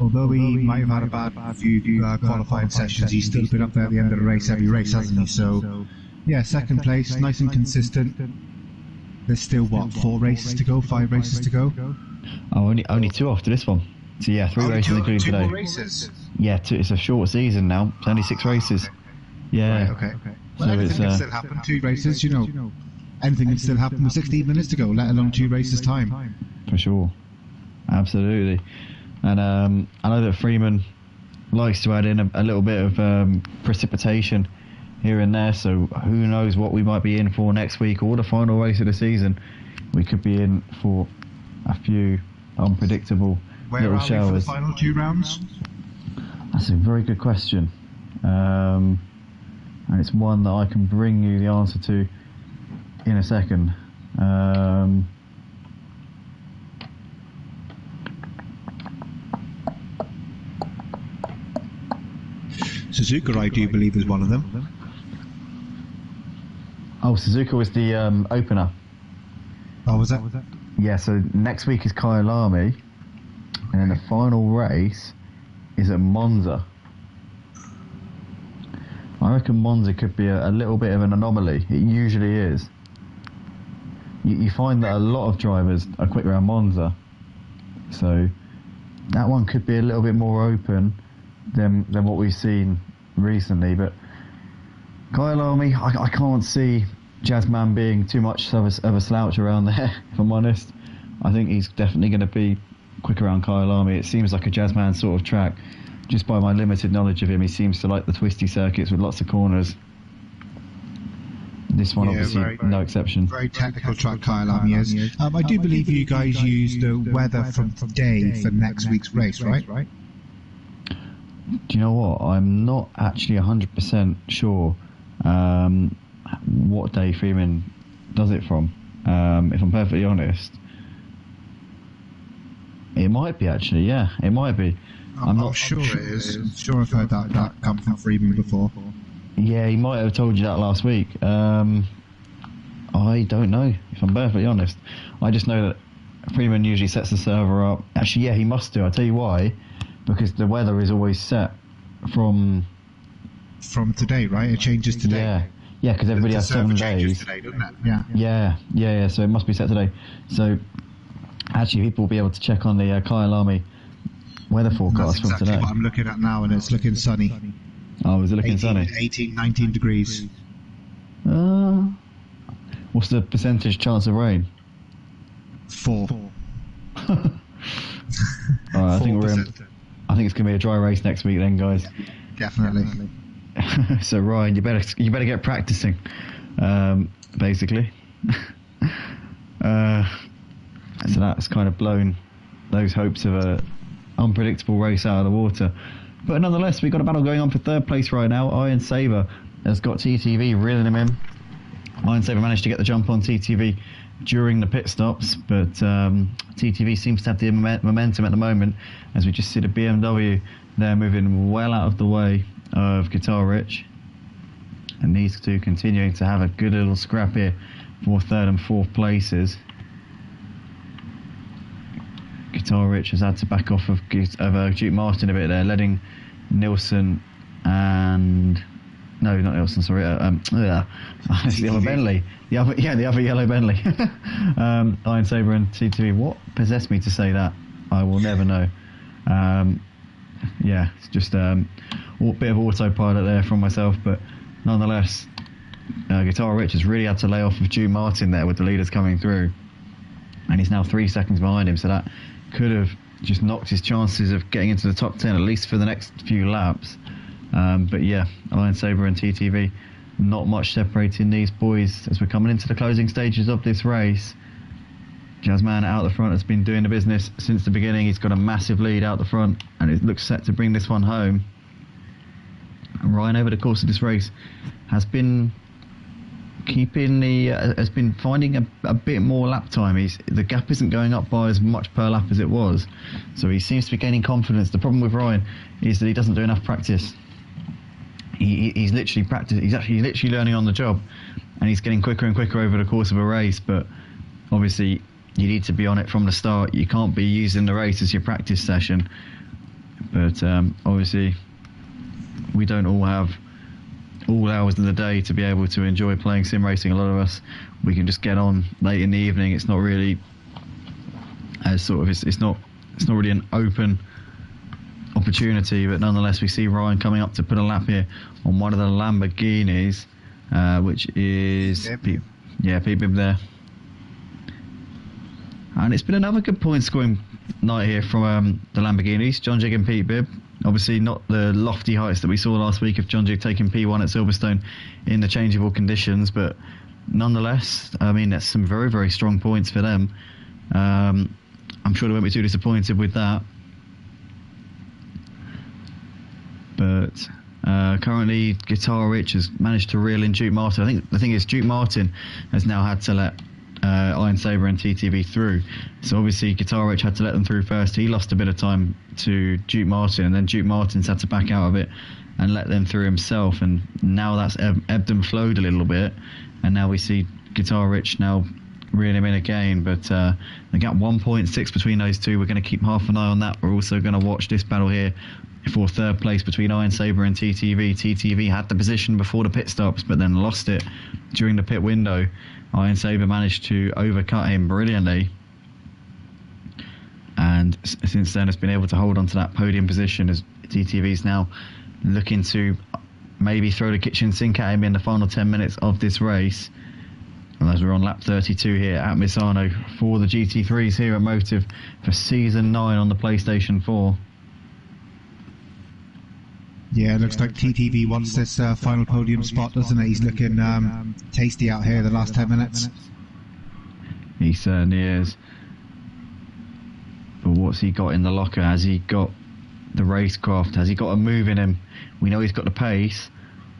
Although he might have had a bad few qualifying sessions, he's still been up there at the end of the race every race, hasn't he? So, yeah, second place, nice and consistent. There's still, 4 races to go, 5 races to go? Oh, only 2 after this one. So, yeah, 3 races including today. 2 more races? Yeah, it's a short season now. It's only 6 races. Yeah. Right, okay. Well, so anything can still happen. 2 races, anything can still happen with 16 minutes to go, let alone 2 races' time. For sure. Absolutely. And I know that Freeman likes to add in a little bit of precipitation here and there, so who knows what we might be in for next week or the final race of the season. We could be in for a few unpredictable little showers. Where are we for the final 2 rounds? That's a very good question. And it's one that I can bring you the answer to in a second. Suzuka, I do believe, is one of them. Oh, Suzuka was the opener. Oh, was that? Yeah, so next week is Kyalami, and then the final race is at Monza. reckon Monza could be a little bit of an anomaly. It usually is. You find that a lot of drivers are quick around Monza, so that one could be a little bit more open than what we've seen recently. But Kyle Army, I can't see Jazzman being too much of a slouch around there, if I'm honest. I think he's definitely going to be quick around Kyle Army. It seems like a Jazzman sort of track. Just by my limited knowledge of him, he seems to like the twisty circuits with lots of corners. This one, obviously, no exception. Very technical track, Kyle Army is. I do believe you guys used the weather from today for next week's race, right? Do you know what? I'm not actually 100% sure what day Freeman does it from. If I'm perfectly honest, it might be actually. Yeah, it might be. I'm not sure it is. I'm sure I've heard that come from Freeman before. Yeah, he might have told you that last week. I don't know, if I'm perfectly honest. I just know that Freeman usually sets the server up. Actually, yeah, he must do. I'll tell you why. Because the weather is always set from today, right? It changes today. Yeah, because everybody has 7 days. Today, doesn't it? Yeah. So it must be set today. So actually, people will be able to check on the Kyle Army weather forecast from today. That's what I'm looking at now, and it's looking sunny. Oh, is it looking sunny? 18, 19 degrees. What's the percentage chance of rain? 4. Alright, I think it's going to be a dry race next week then, guys. Definitely. So Ryan, you better get practicing, basically. So that's kind of blown those hopes of a unpredictable race out of the water. But nonetheless, we've got a battle going on for third place right now. Iron Saber has got TTV reeling him in. Iron Saber managed to get the jump on TTV during the pit stops, but TTV seems to have the momentum at the moment, as we just see the BMW there moving well out of the way of Guitar Rich. And these two continuing to have a good little scrap here for third and fourth places. Guitar Rich has had to back off of Duke Martin a bit there, letting Nilsson and... No, not Nilsson, sorry. It's the other Bentley. The other yellow Bentley. Iron Saber and TTV. What possessed me to say that? I will never know. It's just a bit of autopilot there from myself, but nonetheless, Guitar Rich has really had to lay off of Duke Martin there with the leaders coming through. And he's now 3 seconds behind him, so that could have just knocked his chances of getting into the top 10, at least for the next few laps. But yeah, Iron Saber and TTV, not much separating these boys as we're coming into the closing stages of this race. Jazzman out the front has been doing the business since the beginning. He's got a massive lead out the front, and it looks set to bring this one home. And Ryan, over the course of this race, has been finding a bit more lap time. The gap isn't going up by as much per lap as it was, so he seems to be gaining confidence. The problem with Ryan is that he doesn't do enough practice. He's literally learning on the job, and he's getting quicker and quicker over the course of a race. But obviously, you need to be on it from the start. You can't be using the race as your practice session. But obviously, we don't all have all hours of the day to be able to enjoy playing sim racing. A lot of us, we can just get on late in the evening. It's not really it's not really an open opportunity, but nonetheless we see Ryan coming up to put a lap here on one of the Lamborghinis, which is Pete Bibb there. And it's been another good point scoring night here from the Lamborghinis, John Jig and Pete Bibb. Obviously not the lofty heights that we saw last week of John Jig taking P1 at Silverstone in the changeable conditions, but nonetheless, I mean, that's some very, very strong points for them. I'm sure they won't be too disappointed with that. But currently, Guitar Rich has managed to reel in Duke Martin. I think the thing is, Duke Martin has now had to let Iron Saber and TTV through. So obviously, Guitar Rich had to let them through first. He lost a bit of time to Duke Martin, and then Duke Martin's had to back out of it and let them through himself. And now that's ebbed and flowed a little bit. And now we see Guitar Rich now reeling him in again. But the gap 1.6 between those two. We're going to keep half an eye on that. We're also going to watch this battle here for third place between Iron Saber and TTV. TTV had the position before the pit stops, but then lost it during the pit window. Iron Saber managed to overcut him brilliantly, and since then has been able to hold on to that podium position, as TTV's now looking to maybe throw the kitchen sink at him in the final 10 minutes of this race. And as we're on lap 32 here at Misano for the GT3s here at Motive for Season 9 on the PlayStation 4. Yeah, it looks like TTV wants this final podium spot, doesn't it? He's looking tasty out here the last 10 minutes. He certainly is. But what's he got in the locker? Has he got the racecraft? Has he got a move in him? We know he's got the pace,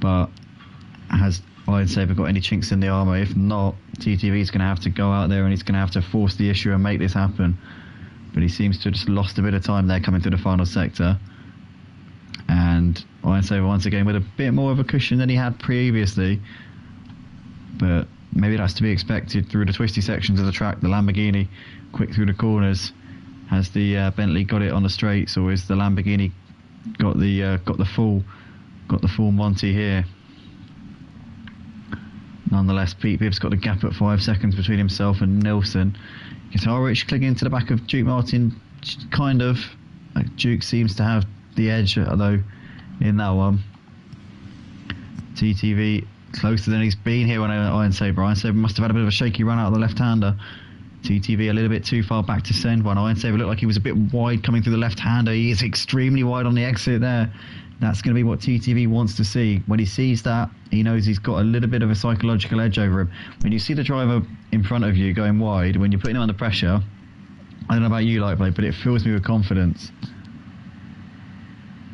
but has Iron Saber got any chinks in the armour? If not, TTV's going to have to go out there and he's going to have to force the issue and make this happen. But he seems to have just lost a bit of time there coming through the final sector. And Iron Saber once again with a bit more of a cushion than he had previously. But maybe that's to be expected through the twisty sections of the track. The Lamborghini quick through the corners. Has the Bentley got it on the straights, or is the Lamborghini got the full Monty here? Nonetheless, Pete Bibb's got the gap at 5 seconds between himself and Nilsson. Guitar Rich clinging to the back of Duke Martin, kind of. Duke seems to have the edge, though, in that one. TTV closer than he's been here on Iron Saber. Iron Saber must have had a bit of a shaky run out of the left-hander. TTV a little bit too far back to send one. Iron Saber looked like he was a bit wide coming through the left-hander. He is extremely wide on the exit there. That's going to be what TTV wants to see. When he sees that, he knows he's got a little bit of a psychological edge over him. When you see the driver in front of you going wide, when you're putting him under pressure, I don't know about you, Lightblade, but it fills me with confidence.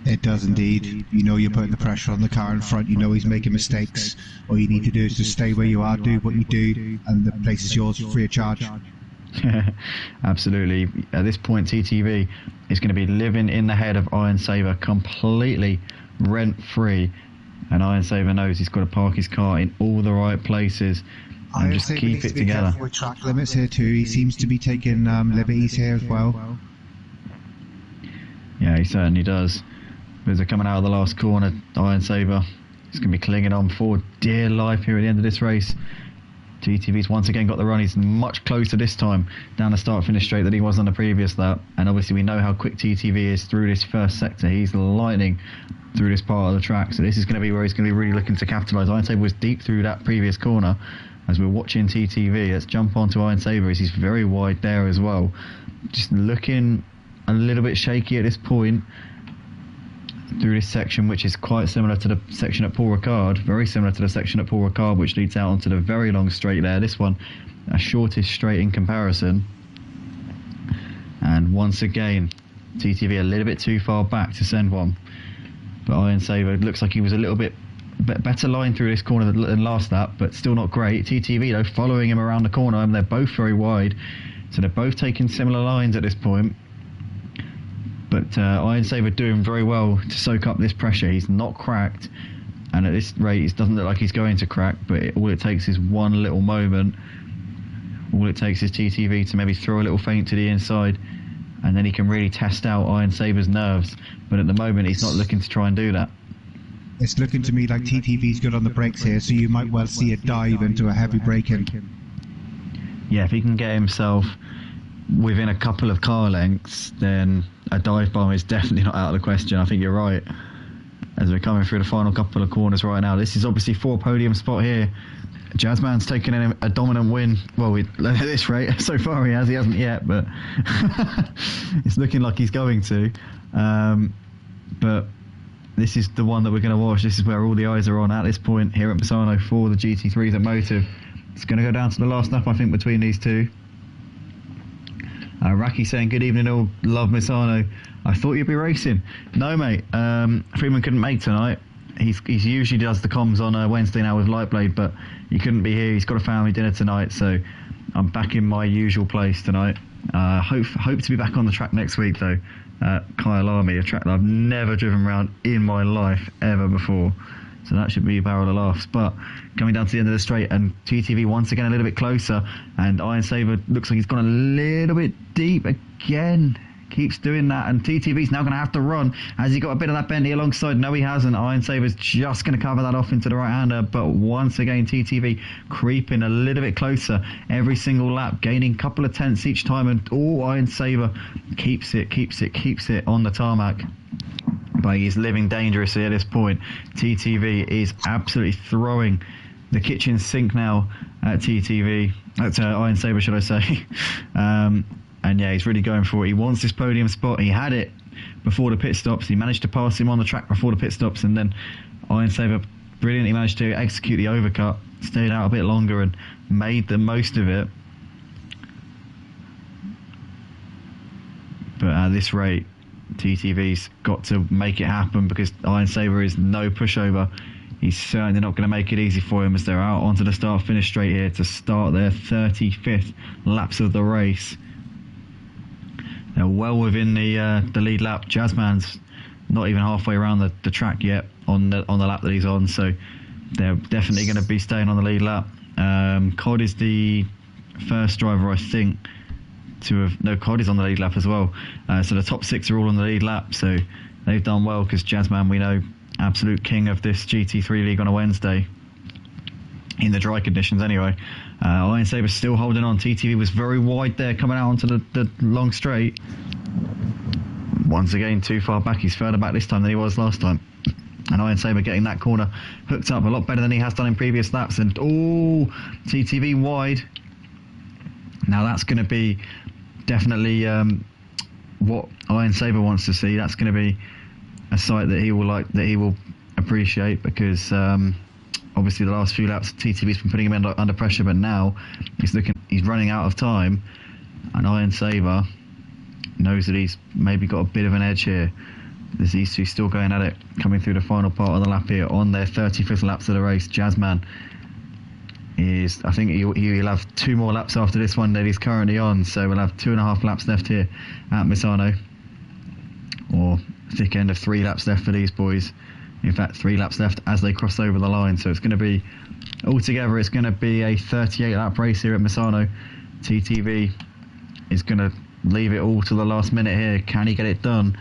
It does indeed. You know you're putting the pressure on the car in front. You know he's making mistakes. All you need to do is just stay where you are, do what you do, and the place is yours free of charge. Absolutely. At this point, TTV is going to be living in the head of Iron Saber, completely rent-free. And Iron Saber knows he's got to park his car in all the right places and just keep it together. With track limits here too. He seems to be taking liberties here as well. Yeah, he certainly does. As they're coming out of the last corner, Iron Saber is going to be clinging on for dear life here at the end of this race. TTV's once again got the run. He's much closer this time down the start-finish straight than he was on the previous lap. And obviously we know how quick TTV is through this first sector. He's lightning through this part of the track. So this is going to be where he's going to be really looking to capitalise. Iron Saber was deep through that previous corner. As we're watching TTV, let's jump onto Iron Saber as he's very wide there as well. Just looking a little bit shaky at this point through this section, which is quite similar to the section at Paul Ricard, very similar to the section at Paul Ricard, which leads out onto the very long straight there. This one, a shortest straight in comparison. And once again, TTV a little bit too far back to send one. But Iron Saber looks like he was a little bit better line through this corner than last lap, but still not great. TTV, though, following him around the corner, and they're both very wide. So they're both taking similar lines at this point. But Iron Saber doing very well to soak up this pressure. He's not cracked, and at this rate it doesn't look like he's going to crack, but all it takes is one little moment. All it takes is TTV to maybe throw a little feint to the inside, and then he can really test out Iron Saber's nerves. But at the moment he's not looking to try and do that. It's looking to me like TTV's good on the brakes here, so you might well see a dive into a heavy braking. Yeah, if he can get himself within a couple of car lengths, then a dive bomb is definitely not out of the question. I think you're right. As we're coming through the final couple of corners right now, this is obviously for a podium spot here. Jazzman's taken in a dominant win. Well, at this rate, so far he hasn't yet, but it's looking like he's going to. But this is the one that we're going to watch. This is where all the eyes are on at this point here at Misano for the GT3s at Motive. It's going to go down to the last lap, I think, between these two. Raki saying, good evening all, love Misano. I thought you'd be racing. No, mate. Freeman couldn't make tonight. He usually does the comms on a Wednesday now with Lightblade, but he couldn't be here. He's got a family dinner tonight, so I'm back in my usual place tonight. Hope to be back on the track next week, though. Kyle Army, a track that I've never driven around in my life ever before. So that should be a barrel of laughs. But coming down to the end of the straight, and TTV once again a little bit closer, and Iron Saber looks like he's gone a little bit deep again. keeps doing that, and TTV's now going to have to run. Has he got a bit of that bend here alongside? No, he hasn't. Iron Saber's just going to cover that off into the right-hander, but once again, TTV creeping a little bit closer every single lap, gaining a couple of tenths each time, and Iron Saber keeps it on the tarmac. But he's living dangerously at this point. TTV is absolutely throwing the kitchen sink now at TTV. That's Iron Saber, should I say. And yeah, he's really going for it. He wants this podium spot. He had it before the pit stops. He managed to pass him on the track before the pit stops, and then Iron Saber brilliantly managed to execute the overcut, stayed out a bit longer and made the most of it. But at this rate, TTV's got to make it happen, because Iron Saber is no pushover. He's certainly not going to make it easy for him as they're out onto the start-finish straight here to start their 35th laps of the race. They're well within the lead lap. Jazzman's not even halfway around the track yet on the lap that he's on, so they're definitely going to be staying on the lead lap. Cod is the first driver, I think, to have... No, Cod is on the lead lap as well. So the top 6 are all on the lead lap, so they've done well, because Jazzman, we know, absolute king of this GT3 league on a Wednesday. In the dry conditions anyway. Iron Saber still holding on. TTV was very wide there coming out onto the long straight. Once again, too far back. He's further back this time than he was last time. And Iron Saber getting that corner hooked up a lot better than he has done in previous laps. And TTV wide. Now that's going to be definitely what Iron Saber wants to see. That's going to be a sight that he will appreciate, because obviously the last few laps TTV's been putting him under pressure, but now he's running out of time, and Iron Saber knows that he's maybe got a bit of an edge here. There's these two still going at it, coming through the final part of the lap here on their 35th laps of the race. Jazzman is, I think he'll have 2 more laps after this one that he's currently on, so we'll have 2.5 laps left here at Misano, or thick end of 3 laps left for these boys. In fact, 3 laps left as they cross over the line. So it's going to be, altogether, it's going to be a 38 lap race here at Misano. TTV is going to leave it all to the last minute here. Can he get it done?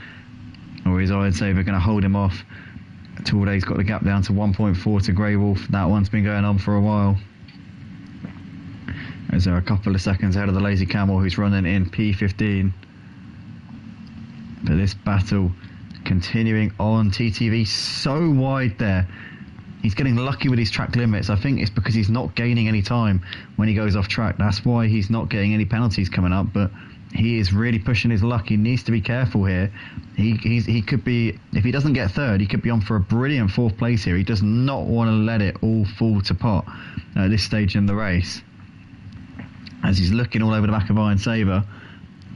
Or is Iron Saber going to hold him off? Tourday's got the gap down to 1.4 to Grey Wolf. That one's been going on for a while. As they're a couple of seconds ahead of the Lazy Camel, who's running in P15. But this battle continuing on. TTV so wide there. He's getting lucky with his track limits. I think it's because he's not gaining any time when he goes off track. That's why he's not getting any penalties coming up, but he is really pushing his luck. He needs to be careful here. He could be, if he doesn't get third, he could be on for a brilliant 4th place here. He does not want to let it all fall to pot at this stage in the race, as he's looking all over the back of Iron Saber,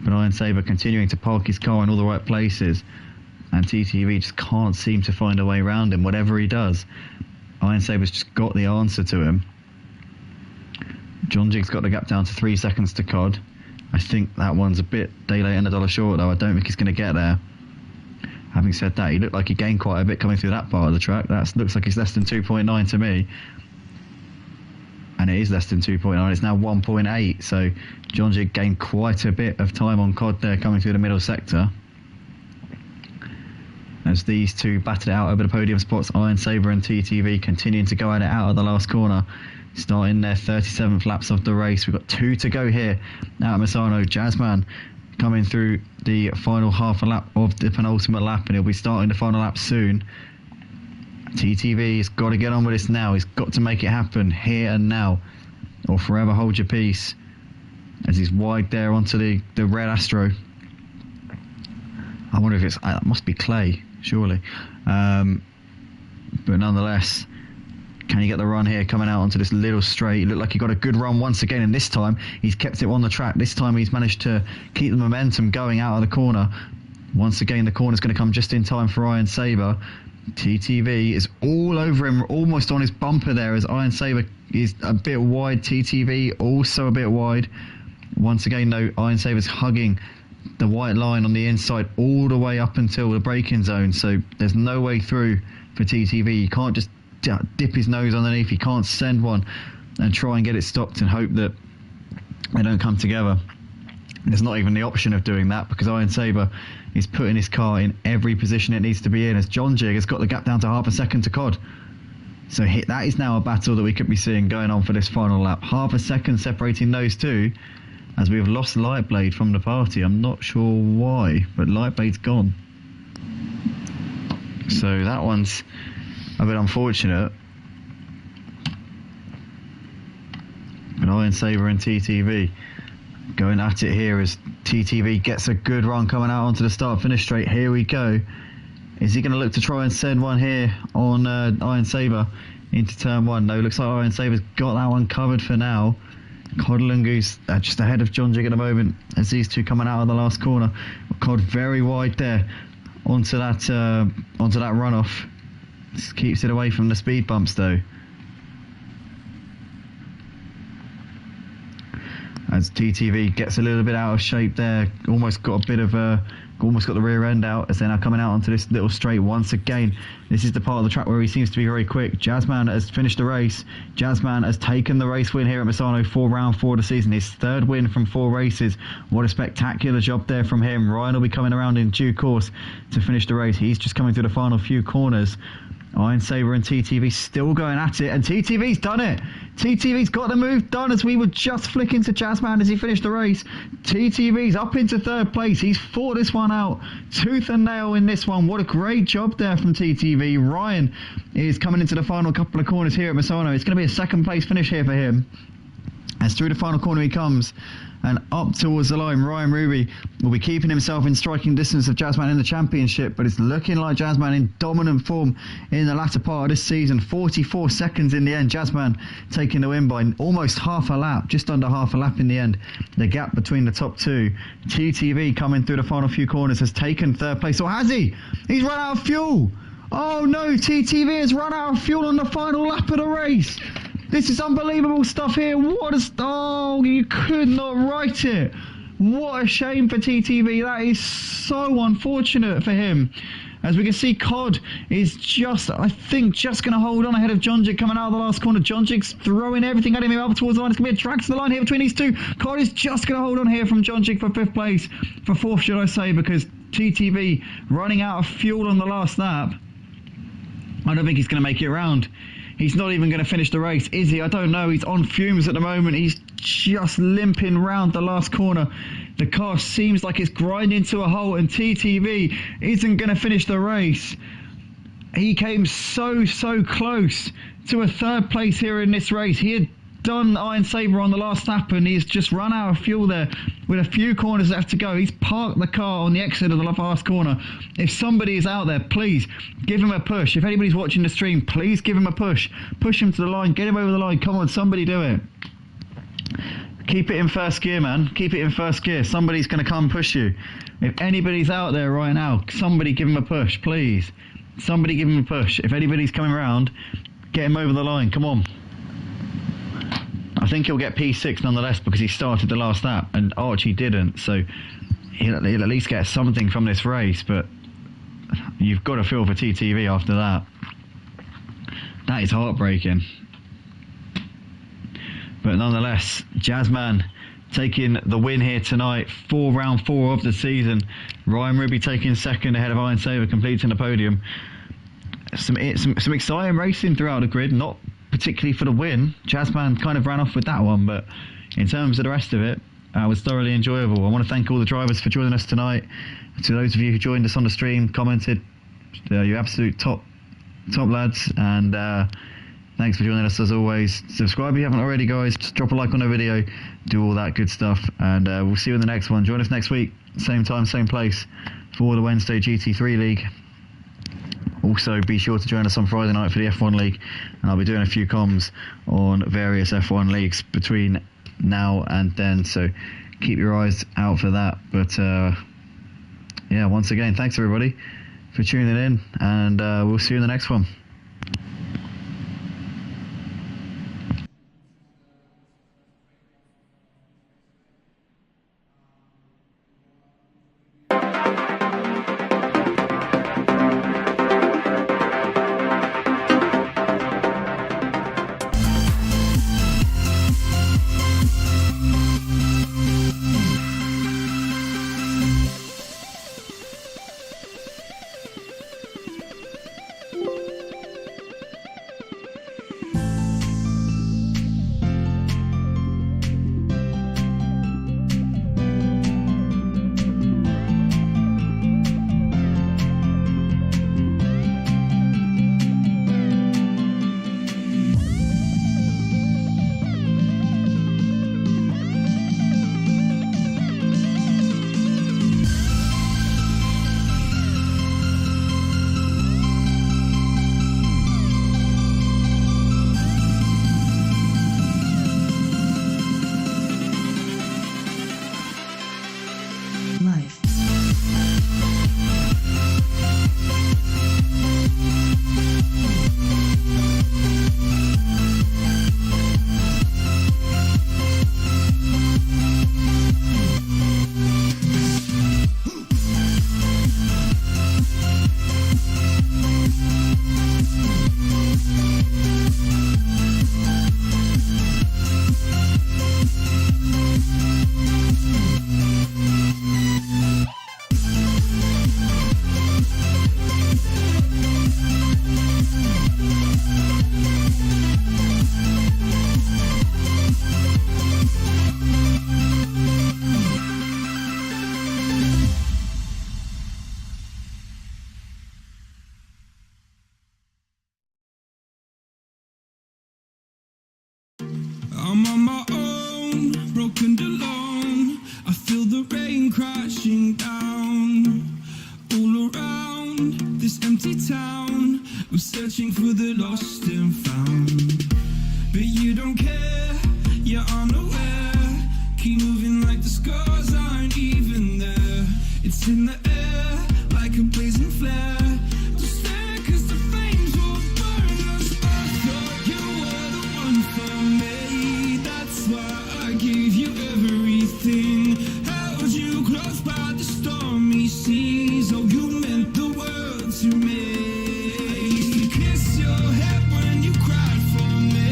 but Iron Saber continuing to park his car in all the right places, and TTV just can't seem to find a way around him. Whatever he does, Iron Saber's just got the answer to him. John Jig's got the gap down to 3 seconds to Cod. I think that one's a bit day late and a dollar short, though. I don't think he's going to get there. Having said that, he looked like he gained quite a bit coming through that part of the track. That looks like it's less than 2.9 to me. And it is less than 2.9. It's now 1.8. So John Jig gained quite a bit of time on Cod there coming through the middle sector. As these two battered it out over the podium spots, Iron Saber and TTV continuing to go at it out of the last corner, starting their 37th laps of the race. We've got 2 to go here now at Misano. Jazzman coming through the final half a lap of the penultimate lap, and he'll be starting the final lap soon. TTV has got to get on with this now. He's got to make it happen here and now, or forever hold your peace, as he's wide there onto the red Astro. I wonder if it must be clay, surely. But nonetheless, can he get the run here coming out onto this little straight? It looked like he got a good run once again, and this time he's kept it on the track. This time he's managed to keep the momentum going out of the corner. Once again, the corner's going to come just in time for Iron Saber. TTV is all over him, almost on his bumper there, as Iron Saber is a bit wide. TTV also a bit wide. Once again, though, Iron Saber's hugging the white line on the inside all the way up until the braking zone, so there's no way through for TTV. He can't just dip his nose underneath. He can't send one and try and get it stopped and hope that they don't come together. There's not even the option of doing that because Iron Saber is putting his car in every position it needs to be in, as John Jig has got the gap down to half a second to Cod. So that is now a battle that we could be seeing going on for this final lap. Half a second separating those two, as we have lost Lightblade from the party. I'm not sure why, but Lightblade's gone. So that one's a bit unfortunate. But Iron Saber and TTV going at it here as TTV gets a good run coming out onto the start-finish straight. Here we go. Is he going to look to try and send one here on Iron Saber into turn one? No, looks like Iron Saber's got that one covered for now. Codlungu's just ahead of John Jig at the moment as these two coming out of the last corner. Cod very wide there onto that runoff. Just keeps it away from the speed bumps though. As TTV gets a little bit out of shape there, almost got the rear end out as they're now coming out onto this little straight once again. This is the part of the track where he seems to be very quick. Jazzman has finished the race. Jazzman has taken the race win here at Misano for round 4 of the season. His 3rd win from 4 races. What a spectacular job there from him. Ryan will be coming around in due course to finish the race. He's just coming through the final few corners. Iron Saber and TTV still going at it, and TTV's done it. TTV's got the move done as we were just flicking to Jazzman as he finished the race. TTV's up into 3rd place. He's fought this one out tooth and nail in this one. What a great job there from TTV. Ryan is coming into the final couple of corners here at Misano. It's going to be a 2nd place finish here for him. As through the final corner he comes and up towards the line. Ryan Ruby will be keeping himself in striking distance of Jazzman in the championship, but it's looking like Jazzman in dominant form in the latter part of this season. 44 seconds in the end. Jazzman taking the win by almost half a lap, just under half a lap in the end. The gap between the top two. TTV coming through the final few corners has taken 3rd place. Or has he? He's run out of fuel. Oh no, TTV has run out of fuel on the final lap of the race. This is unbelievable stuff here. Oh, you could not write it. What a shame for TTV. That is so unfortunate for him. As we can see, Cod is I think, just going to hold on ahead of John Jig coming out of the last corner. John Jig's throwing everything at him up towards the line. It's going to be a drag to the line here between these two. Cod is just going to hold on here from John Jig for 5th place. For 4th, should I say, because TTV running out of fuel on the last lap. I don't think he's going to make it around. He's not even going to finish the race, is he? I don't know. He's on fumes at the moment. He's just limping round the last corner. The car seems like it's grinding to a halt, and TTV isn't going to finish the race. He came so close to a 3rd place here in this race. He had done Iron Saber on the last lap, and he's just run out of fuel there with a few corners left to go. He's parked the car on the exit of the last corner. If somebody is out there, please give him a push. If anybody's watching the stream, please give him a push. Push him to the line. Get him over the line. Come on, somebody do it. Keep it in 1st gear, man. Keep it in 1st gear. Somebody's going to come push you. If anybody's out there right now, somebody give him a push, please. Somebody give him a push. If anybody's coming around, get him over the line. Come on. I think he'll get P6 nonetheless because he started the last lap and Archie didn't, so he'll at least get something from this race, but you've got to feel for TTV after that. That is heartbreaking. But nonetheless, Jazzman taking the win here tonight for round 4 of the season. Ryan Ruby taking 2nd ahead of Iron Saber, completing the podium. Some exciting racing throughout the grid, not particularly for the win. Jazzman kind of ran off with that one, but in terms of the rest of it, it was thoroughly enjoyable. I want to thank all the drivers for joining us tonight. To those of you who joined us on the stream, commented, you're absolute top lads, and thanks for joining us as always. Subscribe if you haven't already, guys. Just drop a like on the video, do all that good stuff, and we'll see you in the next one. Join us next week, same time, same place, for the Wednesday GT3 League. Also, be sure to join us on Friday night for the F1 League, and I'll be doing a few comms on various F1 leagues between now and then, so keep your eyes out for that. But yeah, once again, thanks everybody for tuning in, and we'll see you in the next one. searching down all around this empty town. We're searching for the lost and found, but you don't care, you're unaware. Keep moving like the scars aren't even there. It's in the air like a blazing flare. Don't stare 'cause the flames will burn us. I thought you were the one for me. That's why I gave you everything. Held you close by the stormy seas. Oh, you meant the world to me. I used to kiss your head when you cried for me.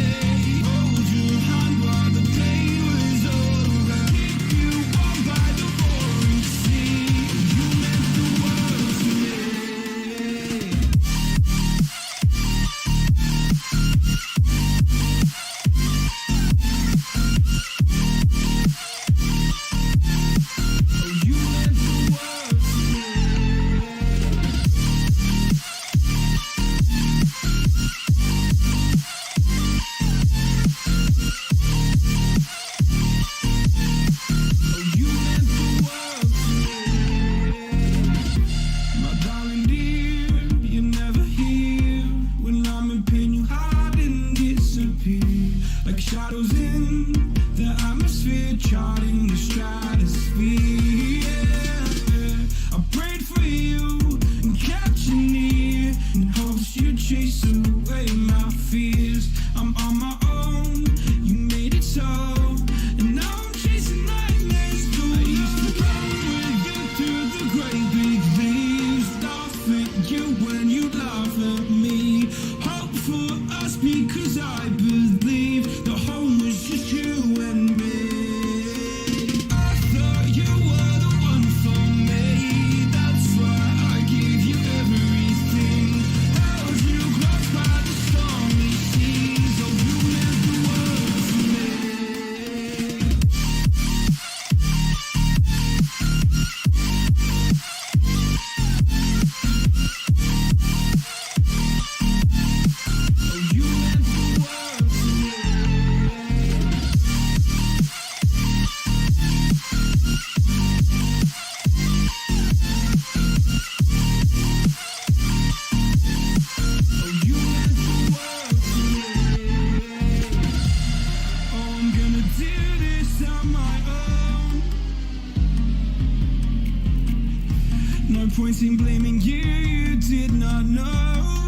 Hold your hand while the pain was over. Keep you warm by the roaring sea. You meant the world to me. Oh, you meant the world to me. Oh, you meant the world to me. My darling dear, you're never here. When I'm in pain, you hide and disappear. Like shadows in the atmosphere, charting the stratosphere. Yeah. I prayed for you and kept you near in hopes you'd chase away my fears. I'm on my own, you made it so, and now I'm chasing nightmares too. I used to run with you through the great big leaves, laugh at you when you laugh at me. Hope for us because I believe the home was just you and me. I thought you were the one for me. That's why I gave you everything. Held you close by the stormy seas. Oh, you meant the world to me. Oh, you meant the world to me. Oh, you meant the world to me. Oh, I'm gonna do this on my own. No point in blaming you, you did not know.